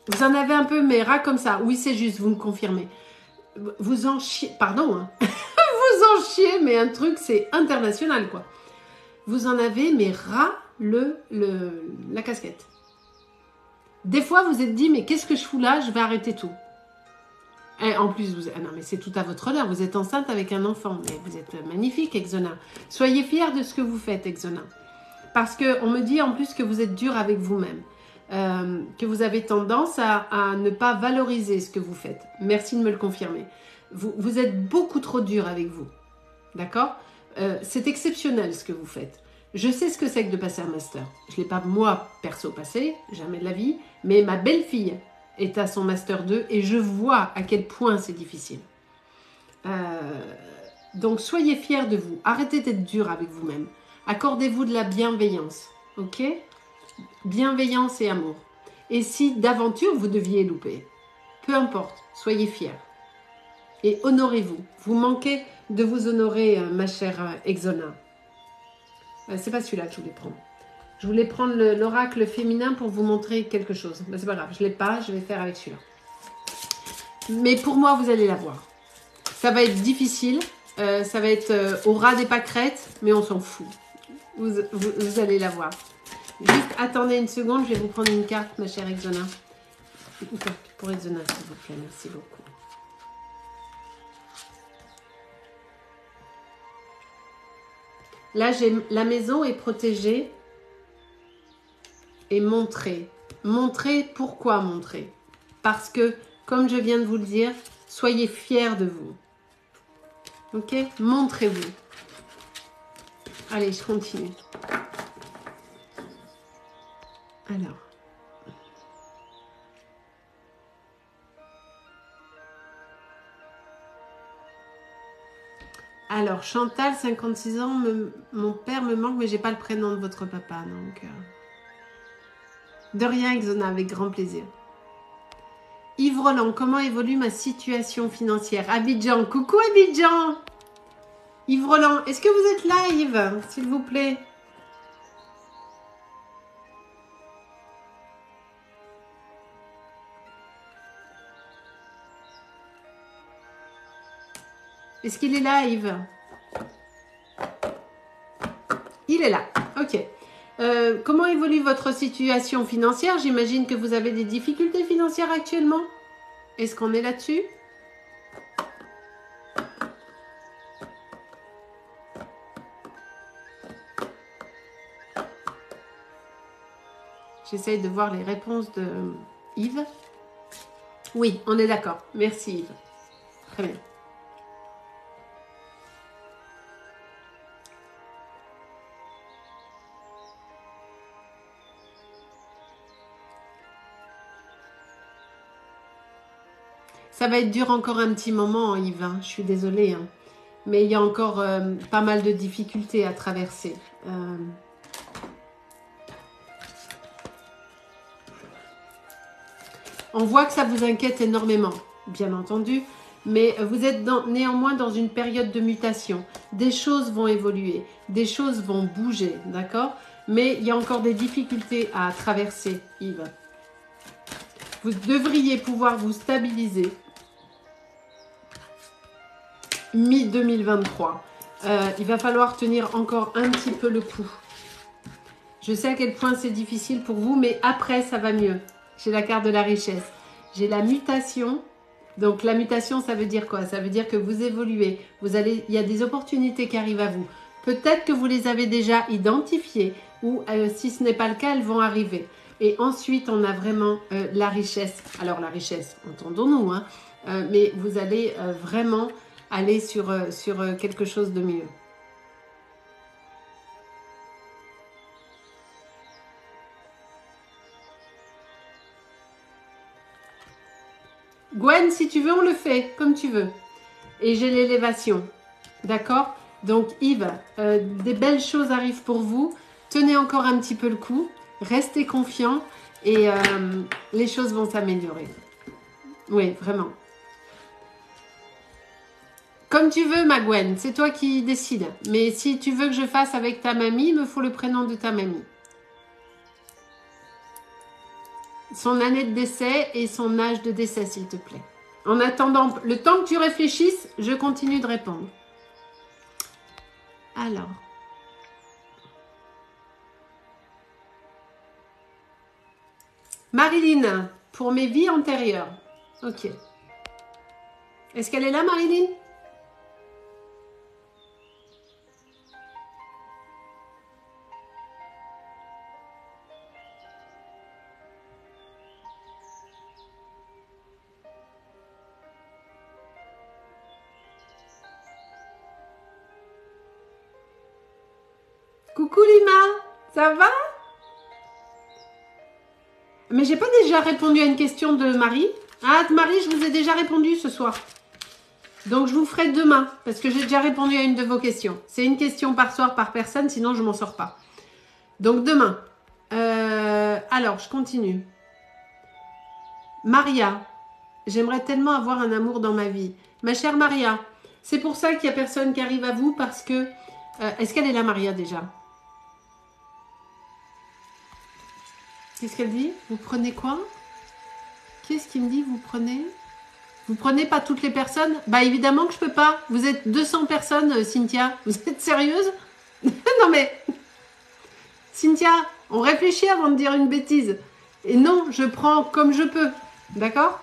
Vous en avez un peu, mais ras comme ça. Oui, c'est juste, vous me confirmez. Vous en chiez... Pardon. Hein. Vous en chiez, mais un truc, c'est international, quoi. Vous en avez, mais ras la casquette. Des fois, vous êtes dit, mais qu'est-ce que je fous là? Je vais arrêter tout. Et en plus, non, mais c'est tout à votre honneur. Vous êtes enceinte avec un enfant. Mais vous êtes magnifique, Exona. Soyez fiers de ce que vous faites, Exona. Parce qu'on me dit en plus que vous êtes dur avec vous-même. Que vous avez tendance à ne pas valoriser ce que vous faites. Merci de me le confirmer. Vous êtes beaucoup trop dur avec vous. D'accord? c'est exceptionnel ce que vous faites. Je sais ce que c'est que de passer un master. Je ne l'ai pas moi, perso, passé, jamais de la vie, mais ma belle-fille est à son master 2 et je vois à quel point c'est difficile. Donc soyez fiers de vous. Arrêtez d'être dur avec vous-même. Accordez-vous de la bienveillance, ok? Bienveillance et amour. Et si d'aventure vous deviez louper, peu importe, soyez fiers. Et honorez-vous. Vous manquez de vous honorer, ma chère Exona. C'est pas celui-là que je voulais prendre. Je voulais prendre l'oracle féminin pour vous montrer quelque chose. C'est pas grave, je l'ai pas, je vais faire avec celui-là. Mais pour moi, vous allez l'avoir. Ça va être difficile, ça va être au ras des pâquerettes, mais on s'en fout. Vous allez l'avoir. Juste attendez une seconde, je vais vous prendre une carte, ma chère Exona. Une carte pour Exona, s'il vous plaît, merci beaucoup. Là, la maison est protégée et montrée. Montrer, pourquoi montrer? Parce que, comme je viens de vous le dire, soyez fiers de vous. Ok? Montrez-vous. Allez, je continue. Alors, Chantal, 56 ans, mon père me manque, mais j'ai pas le prénom de votre papa, donc... De rien, Exona, avec grand plaisir. Yves Roland, comment évolue ma situation financière? Abidjan, coucou Abidjan! Yves Roland, est-ce que vous êtes là, Yves, s'il vous plaît? Est-ce qu'il est là, Yves? Il est là, ok. Comment évolue votre situation financière? J'imagine que vous avez des difficultés financières actuellement. Est-ce qu'on est là-dessus? J'essaye de voir les réponses de Yves. Oui, on est d'accord. Merci Yves. Très bien. Ça va être dur encore un petit moment, Yves. Hein. Je suis désolée. Hein. Mais il y a encore pas mal de difficultés à traverser. On voit que ça vous inquiète énormément, bien entendu. Mais vous êtes néanmoins dans une période de mutation. Des choses vont évoluer, des choses vont bouger, d'accord? Mais il y a encore des difficultés à traverser, Yves. Vous devriez pouvoir vous stabiliser mi-2023. Il va falloir tenir encore un petit peu le coup. Je sais à quel point c'est difficile pour vous, mais après, ça va mieux. J'ai la carte de la richesse. J'ai la mutation. Donc, la mutation, ça veut dire quoi? Ça veut dire que vous évoluez. Il y a des opportunités qui arrivent à vous. Peut-être que vous les avez déjà identifiées ou si ce n'est pas le cas, elles vont arriver. Et ensuite, on a vraiment la richesse. Alors, la richesse, entendons-nous, hein, mais vous allez vraiment aller sur quelque chose de mieux. Gwen, si tu veux, on le fait, comme tu veux. Et j'ai l'élévation. D'accord? Donc, Yves, des belles choses arrivent pour vous. Tenez encore un petit peu le coup. Restez confiants et les choses vont s'améliorer. Oui, vraiment. Comme tu veux, ma Gwen, c'est toi qui décides. Mais si tu veux que je fasse avec ta mamie, il me faut le prénom de ta mamie. Son année de décès et son âge de décès, s'il te plaît. En attendant, le temps que tu réfléchisses, je continue de répondre. Alors. Marilyn, pour mes vies antérieures. Ok. Est-ce qu'elle est là, Marilyn? Coucou Lima, ça va? Mais j'ai pas déjà répondu à une question de Marie. Ah, Marie, je vous ai déjà répondu ce soir. Donc, je vous ferai demain, parce que j'ai déjà répondu à une de vos questions. C'est une question par soir, par personne, sinon je m'en sors pas. Donc, demain. Alors, je continue. Maria, j'aimerais tellement avoir un amour dans ma vie. Ma chère Maria, c'est pour ça qu'il n'y a personne qui arrive à vous, parce que... est-ce qu'elle est là, Maria, déjà? Qu'est-ce qu'elle dit? Vous prenez quoi? Qu'est-ce qui me dit vous prenez? Vous prenez pas toutes les personnes? Bah évidemment que je peux pas. Vous êtes 200 personnes, Cynthia. Vous êtes sérieuse? Non mais... Cynthia, on réfléchit avant de dire une bêtise. Et non, je prends comme je peux. D'accord?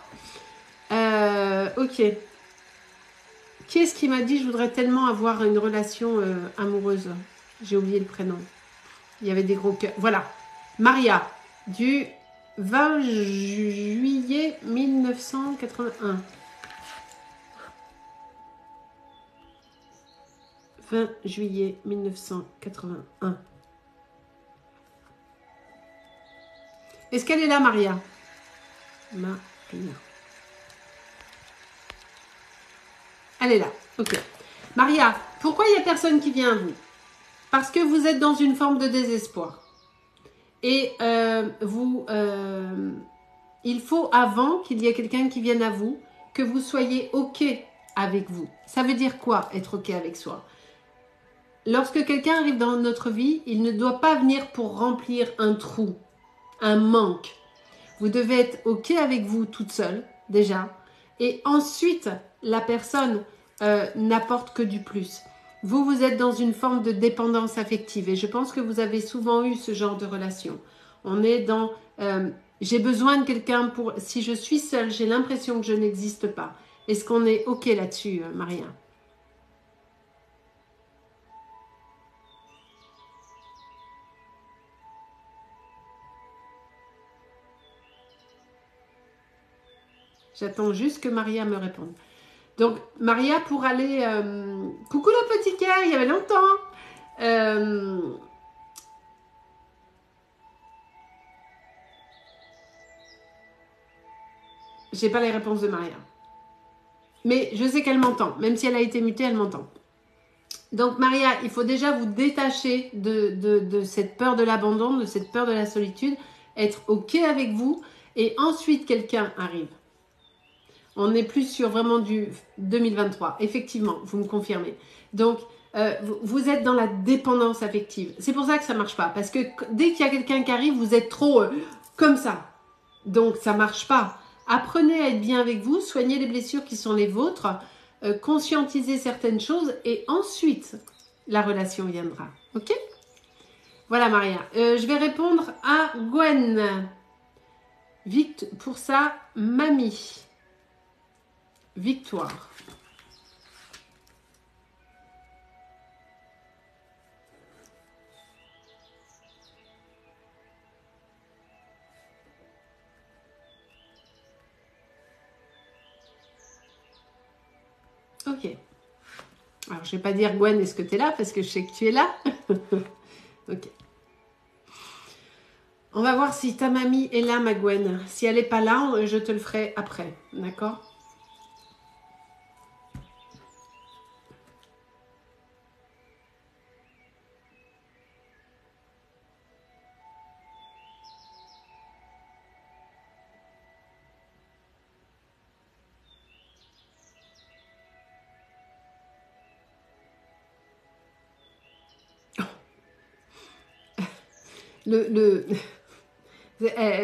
Ok. Qui est-ce qui m'a dit je voudrais tellement avoir une relation amoureuse? J'ai oublié le prénom. Il y avait des gros cœurs. Voilà. Maria, du 20 juillet 1981. 20 juillet 1981. Est-ce qu'elle est là, Maria? Maria. Elle est là. Ok. Maria, pourquoi il n'y a personne qui vient à vous? Parce que vous êtes dans une forme de désespoir. Et il faut, avant qu'il y ait quelqu'un qui vienne à vous, que vous soyez OK avec vous. Ça veut dire quoi, être OK avec soi? Lorsque quelqu'un arrive dans notre vie, il ne doit pas venir pour remplir un trou, un manque. Vous devez être OK avec vous toute seule, déjà. Et ensuite, la personne n'apporte que du plus. Vous, vous êtes dans une forme de dépendance affective. Et je pense que vous avez souvent eu ce genre de relation. On est dans... j'ai besoin de quelqu'un pour... Si je suis seule, j'ai l'impression que je n'existe pas. Est-ce qu'on est OK là-dessus, Maria? J'attends juste que Maria me réponde. Donc, Maria, pour aller... Coucou l'apothicaire, il y avait longtemps. J'ai pas les réponses de Maria. Mais je sais qu'elle m'entend. Même si elle a été mutée, elle m'entend. Donc, Maria, il faut déjà vous détacher de cette peur de l'abandon, de cette peur de la solitude, être OK avec vous, et ensuite, quelqu'un arrive. On n'est plus sur vraiment du 2023. Effectivement, vous me confirmez. Donc, vous êtes dans la dépendance affective. C'est pour ça que ça ne marche pas. Parce que dès qu'il y a quelqu'un qui arrive, vous êtes trop comme ça. Donc, ça ne marche pas. Apprenez à être bien avec vous, soignez les blessures qui sont les vôtres, conscientisez certaines choses et ensuite, la relation viendra. OK? Voilà, Maria. Je vais répondre à Gwen. Pour sa mamie. Victoire. Ok. Alors, je ne vais pas dire Gwen, est-ce que tu es là? Parce que je sais que tu es là. Ok. On va voir si ta mamie est là, ma Gwen. Si elle n'est pas là, je te le ferai après. D'accord?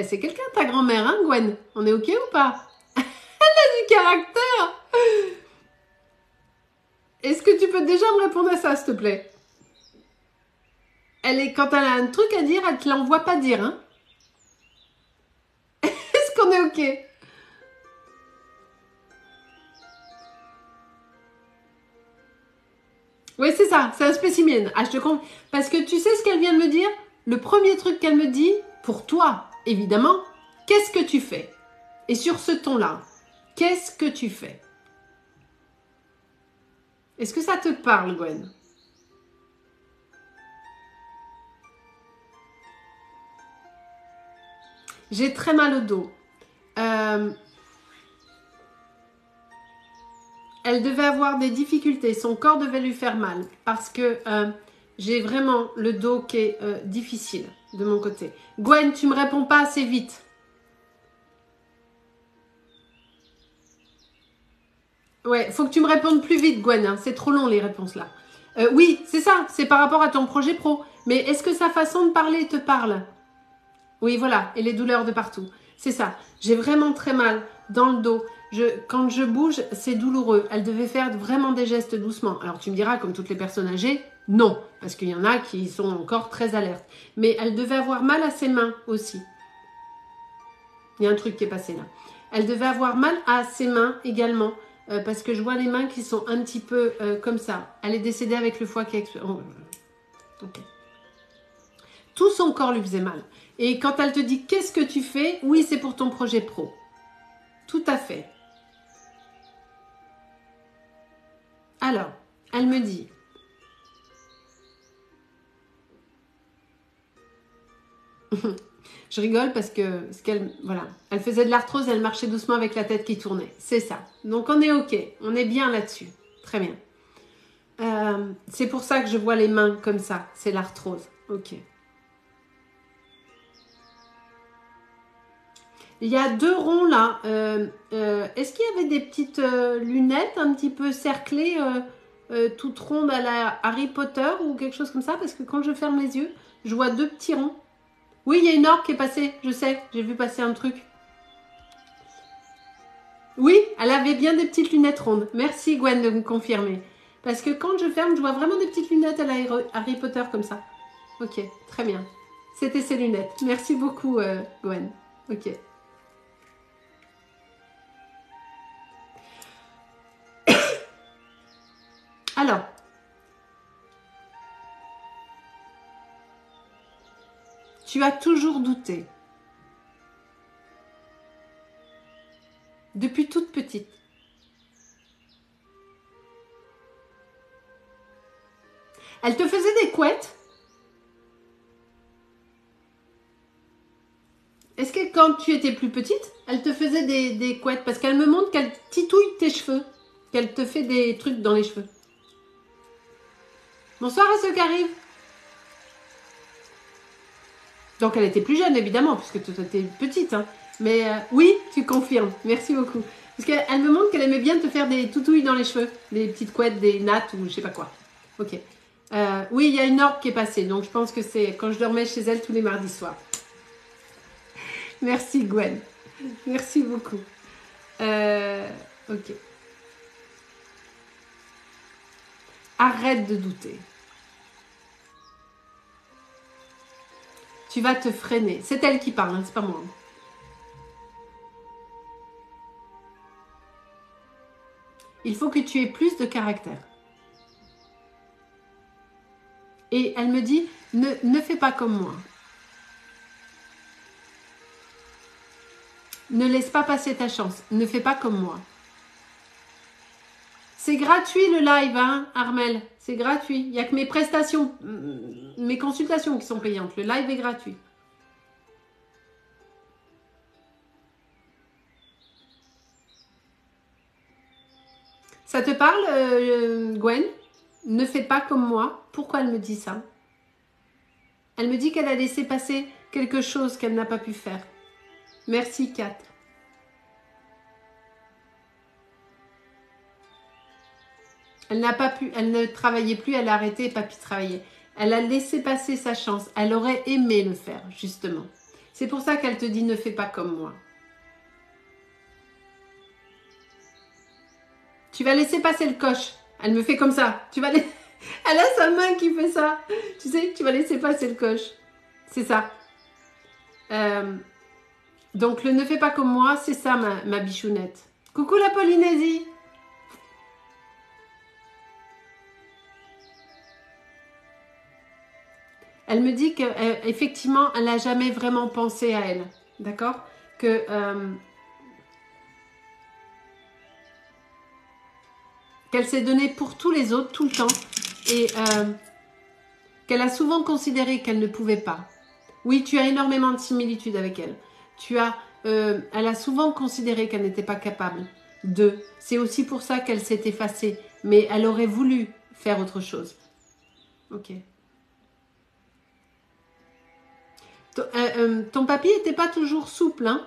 C'est quelqu'un, ta grand-mère, hein, Gwen? On est OK ou pas? Elle a du caractère! Est-ce que tu peux déjà me répondre à ça, s'il te plaît? Quand elle a un truc à dire, elle te l'envoie pas dire, hein? Est-ce qu'on est OK? Oui, c'est ça, c'est un spécimen. Ah, je te comprends. Parce que tu sais ce qu'elle vient de me dire? Le premier truc qu'elle me dit, pour toi, évidemment, qu'est-ce que tu fais? Et sur ce ton-là, qu'est-ce que tu fais? Est-ce que ça te parle, Gwen? J'ai très mal au dos. Elle devait avoir des difficultés. Son corps devait lui faire mal. Parce que j'ai vraiment le dos qui est difficile de mon côté. Gwen, tu me réponds pas assez vite. Ouais, faut que tu me répondes plus vite, Gwen. Hein. C'est trop long les réponses là. Oui, c'est ça. C'est par rapport à ton projet pro. Mais est-ce que sa façon de parler te parle? Oui, voilà. Et les douleurs de partout. C'est ça. J'ai vraiment très mal dans le dos. Quand je bouge, c'est douloureux. Elle devait faire vraiment des gestes doucement. Alors tu me diras, comme toutes les personnes âgées, non. Parce qu'il y en a qui sont encore très alertes. Mais elle devait avoir mal à ses mains aussi. Il y a un truc qui est passé là. Elle devait avoir mal à ses mains également. Parce que je vois les mains qui sont un petit peu comme ça. Elle est décédée avec le foie qui est... Oh. Ok. Tout son corps lui faisait mal. Et quand elle te dit « Qu'est-ce que tu fais ?» Oui, c'est pour ton projet pro. Tout à fait. Alors, elle me dit... Je rigole parce que voilà, elle faisait de l'arthrose, elle marchait doucement avec la tête qui tournait. C'est ça. Donc on est ok, on est bien là-dessus. Très bien. C'est pour ça que je vois les mains comme ça. C'est l'arthrose. Ok. Il y a 2 ronds là. Est-ce qu'il y avait des petites lunettes un petit peu cerclées, toutes rondes à la Harry Potter ou quelque chose comme ça? Parce que quand je ferme les yeux, je vois 2 petits ronds. Oui, il y a une orque qui est passée, je sais, j'ai vu passer un truc. Oui, elle avait bien des petites lunettes rondes. Merci Gwen de me confirmer. Parce que quand je ferme, je vois vraiment des petites lunettes à la Harry Potter comme ça. Ok, très bien. C'était ces lunettes. Merci beaucoup Gwen. Ok. Alors. Tu as toujours douté. Depuis toute petite. Elle te faisait des couettes? Est-ce que quand tu étais plus petite, elle te faisait des couettes? Parce qu'elle me montre qu'elle titouille tes cheveux. Qu'elle te fait des trucs dans les cheveux. Bonsoir à ceux qui arrivent. Donc elle était plus jeune évidemment, puisque tu étais petite. Hein. Mais oui, tu confirmes. Merci beaucoup. Parce qu'elle me montre qu'elle aimait bien te faire des toutouilles dans les cheveux. Des petites couettes, des nattes ou je sais pas quoi. Ok. Oui, il y a une orque qui est passée. Donc je pense que c'est quand je dormais chez elle tous les mardis soirs. Merci Gwen. Merci beaucoup. Ok. Arrête de douter. Tu vas te freiner. C'est elle qui parle, hein, c'est pas moi. Il faut que tu aies plus de caractère. Et elle me dit, ne fais pas comme moi. Ne laisse pas passer ta chance. Ne fais pas comme moi. C'est gratuit le live, hein, Armel. C'est gratuit. Il n'y a que mes prestations, mes consultations qui sont payantes. Le live est gratuit. Ça te parle, Gwen? Ne fais pas comme moi. Pourquoi elle me dit ça? Elle me dit qu'elle a laissé passer quelque chose qu'elle n'a pas pu faire. Merci, Kat. Elle n'a pas pu, elle ne travaillait plus, elle a arrêté et pas pu travailler. Elle a laissé passer sa chance. Elle aurait aimé le faire, justement. C'est pour ça qu'elle te dit ne fais pas comme moi. Tu vas laisser passer le coche. Elle me fait comme ça. Elle a sa main qui fait ça. Tu sais, tu vas laisser passer le coche. C'est ça. Donc, le ne fais pas comme moi, c'est ça ma bichounette. Coucou la Polynésie. Elle me dit qu'effectivement, elle n'a jamais vraiment pensé à elle. D'accord? Que... qu'elle s'est donnée pour tous les autres, tout le temps. Et qu'elle a souvent considéré qu'elle ne pouvait pas. Oui, tu as énormément de similitudes avec elle. elle a souvent considéré qu'elle n'était pas capable de. C'est aussi pour ça qu'elle s'est effacée. Mais elle aurait voulu faire autre chose. Ok. Ton papy n'était pas toujours souple, hein.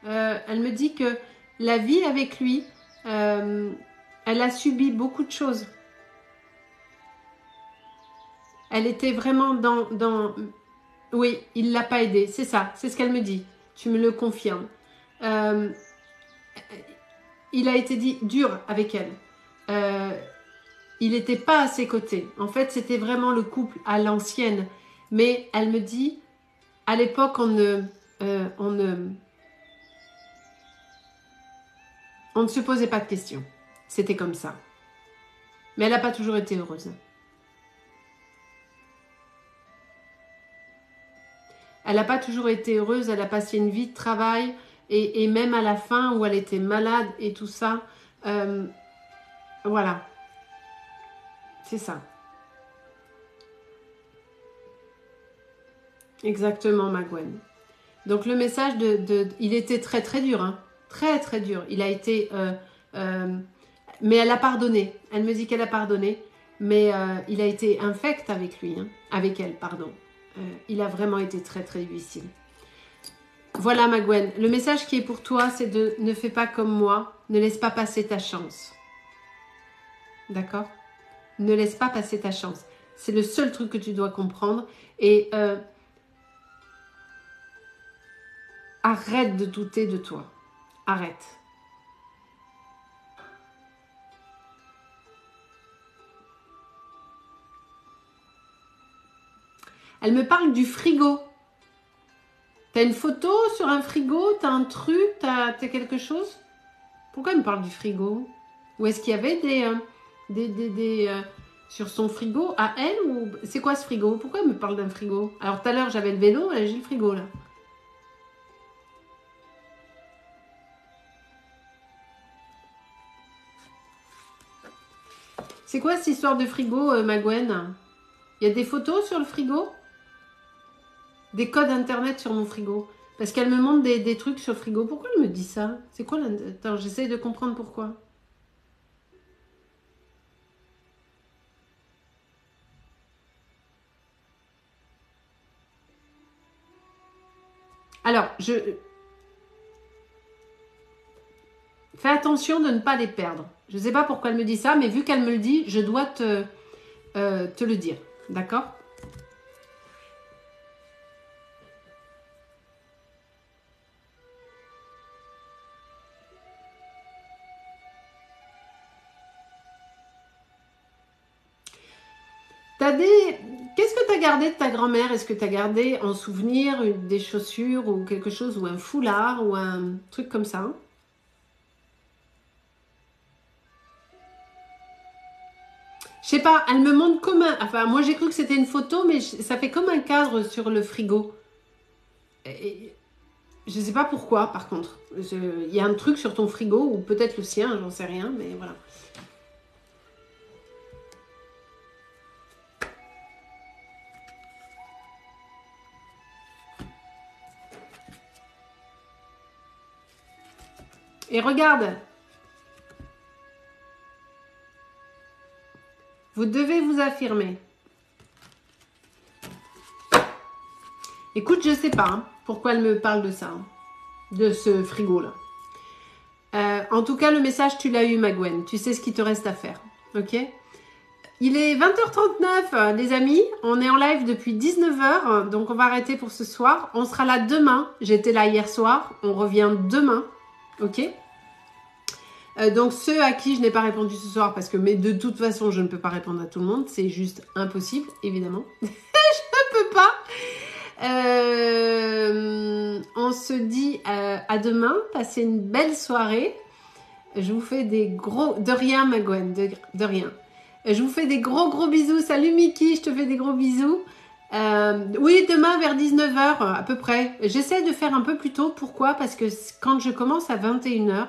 Elle me dit que la vie avec lui, elle a subi beaucoup de choses. Elle était vraiment dans... Oui, il ne l'a pas aidée, c'est ça, c'est ce qu'elle me dit. Tu me le confirmes. Il a été dit dur avec elle. Il n'était pas à ses côtés. En fait, c'était vraiment le couple à l'ancienne. Mais elle me dit, à l'époque, on ne se posait pas de questions. C'était comme ça. Mais elle n'a pas toujours été heureuse. Elle n'a pas toujours été heureuse. Elle a passé une vie de travail. Et même à la fin, où elle était malade et tout ça. Voilà. C'est ça. Exactement, Magwen. Donc le message il était très très dur, hein. Très très dur. Il a été... mais elle a pardonné. Elle me dit qu'elle a pardonné. Mais il a été infect avec lui, hein. Avec elle, pardon. Il a vraiment été très très difficile. Voilà, Magwen. Le message qui est pour toi, c'est de ne fais pas comme moi. Ne laisse pas passer ta chance. D'accord ? Ne laisse pas passer ta chance. C'est le seul truc que tu dois comprendre. Et arrête de douter de toi. Arrête. Elle me parle du frigo. T'as une photo sur un frigo? T'as un truc? T'as quelque chose? Pourquoi elle me parle du frigo? Ou est-ce qu'il y avait des sur son frigo à elle? Ou c'est quoi ce frigo? Pourquoi elle me parle d'un frigo? Alors tout à l'heure j'avais le vélo, là j'ai le frigo là. C'est quoi cette histoire de frigo, Magwen? Il y a des photos sur le frigo? Des codes internet sur mon frigo? Parce qu'elle me montre des trucs sur le frigo. Pourquoi elle me dit ça? C'est quoi là? Attends, j'essaye de comprendre pourquoi. Alors, fais attention de ne pas les perdre. Je ne sais pas pourquoi elle me dit ça, mais vu qu'elle me le dit, je dois te le dire. D'accord? Qu'est-ce que tu as gardé de ta grand-mère? Est-ce que tu as gardé en souvenir des chaussures ou quelque chose, ou un foulard ou un truc comme ça? Je sais pas, elle me montre comme un... Enfin, moi j'ai cru que c'était une photo, mais ça fait comme un cadre sur le frigo. Et je sais pas pourquoi, par contre. Il y a un truc sur ton frigo, ou peut-être le sien, j'en sais rien, mais voilà. Et regarde, vous devez vous affirmer. Écoute, je sais pas hein, pourquoi elle me parle de ça, hein, de ce frigo-là. En tout cas, le message, tu l'as eu, Magwen. Tu sais ce qu'il te reste à faire, ok? Il est 20h39, les amis. On est en live depuis 19h, donc on va arrêter pour ce soir. On sera là demain. J'étais là hier soir. On revient demain, ok? Donc ceux à qui je n'ai pas répondu ce soir, parce que mais de toute façon, je ne peux pas répondre à tout le monde. C'est juste impossible, évidemment. Je ne peux pas. On se dit à demain. Passez une belle soirée. Je vous fais des gros... De rien, Magwen, de rien. Je vous fais des gros bisous. Salut Mickey, je te fais des gros bisous. Oui, demain vers 19h à peu près. J'essaie de faire un peu plus tôt. Pourquoi? Parce que quand je commence à 21h,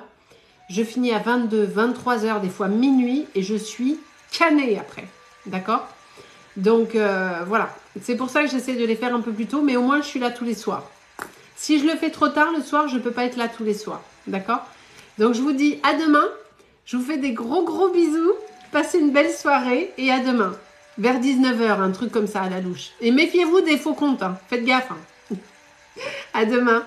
je finis à 22, 23h, des fois minuit, et je suis canée après. D'accord? Donc voilà. C'est pour ça que j'essaie de les faire un peu plus tôt, mais au moins je suis là tous les soirs. Si je le fais trop tard le soir, je ne peux pas être là tous les soirs. D'accord? Donc, je vous dis à demain. Je vous fais des gros bisous. Passez une belle soirée et à demain. Vers 19 h, un truc comme ça à la louche. Et méfiez-vous des faux comptes. Hein. Faites gaffe. Hein. À demain.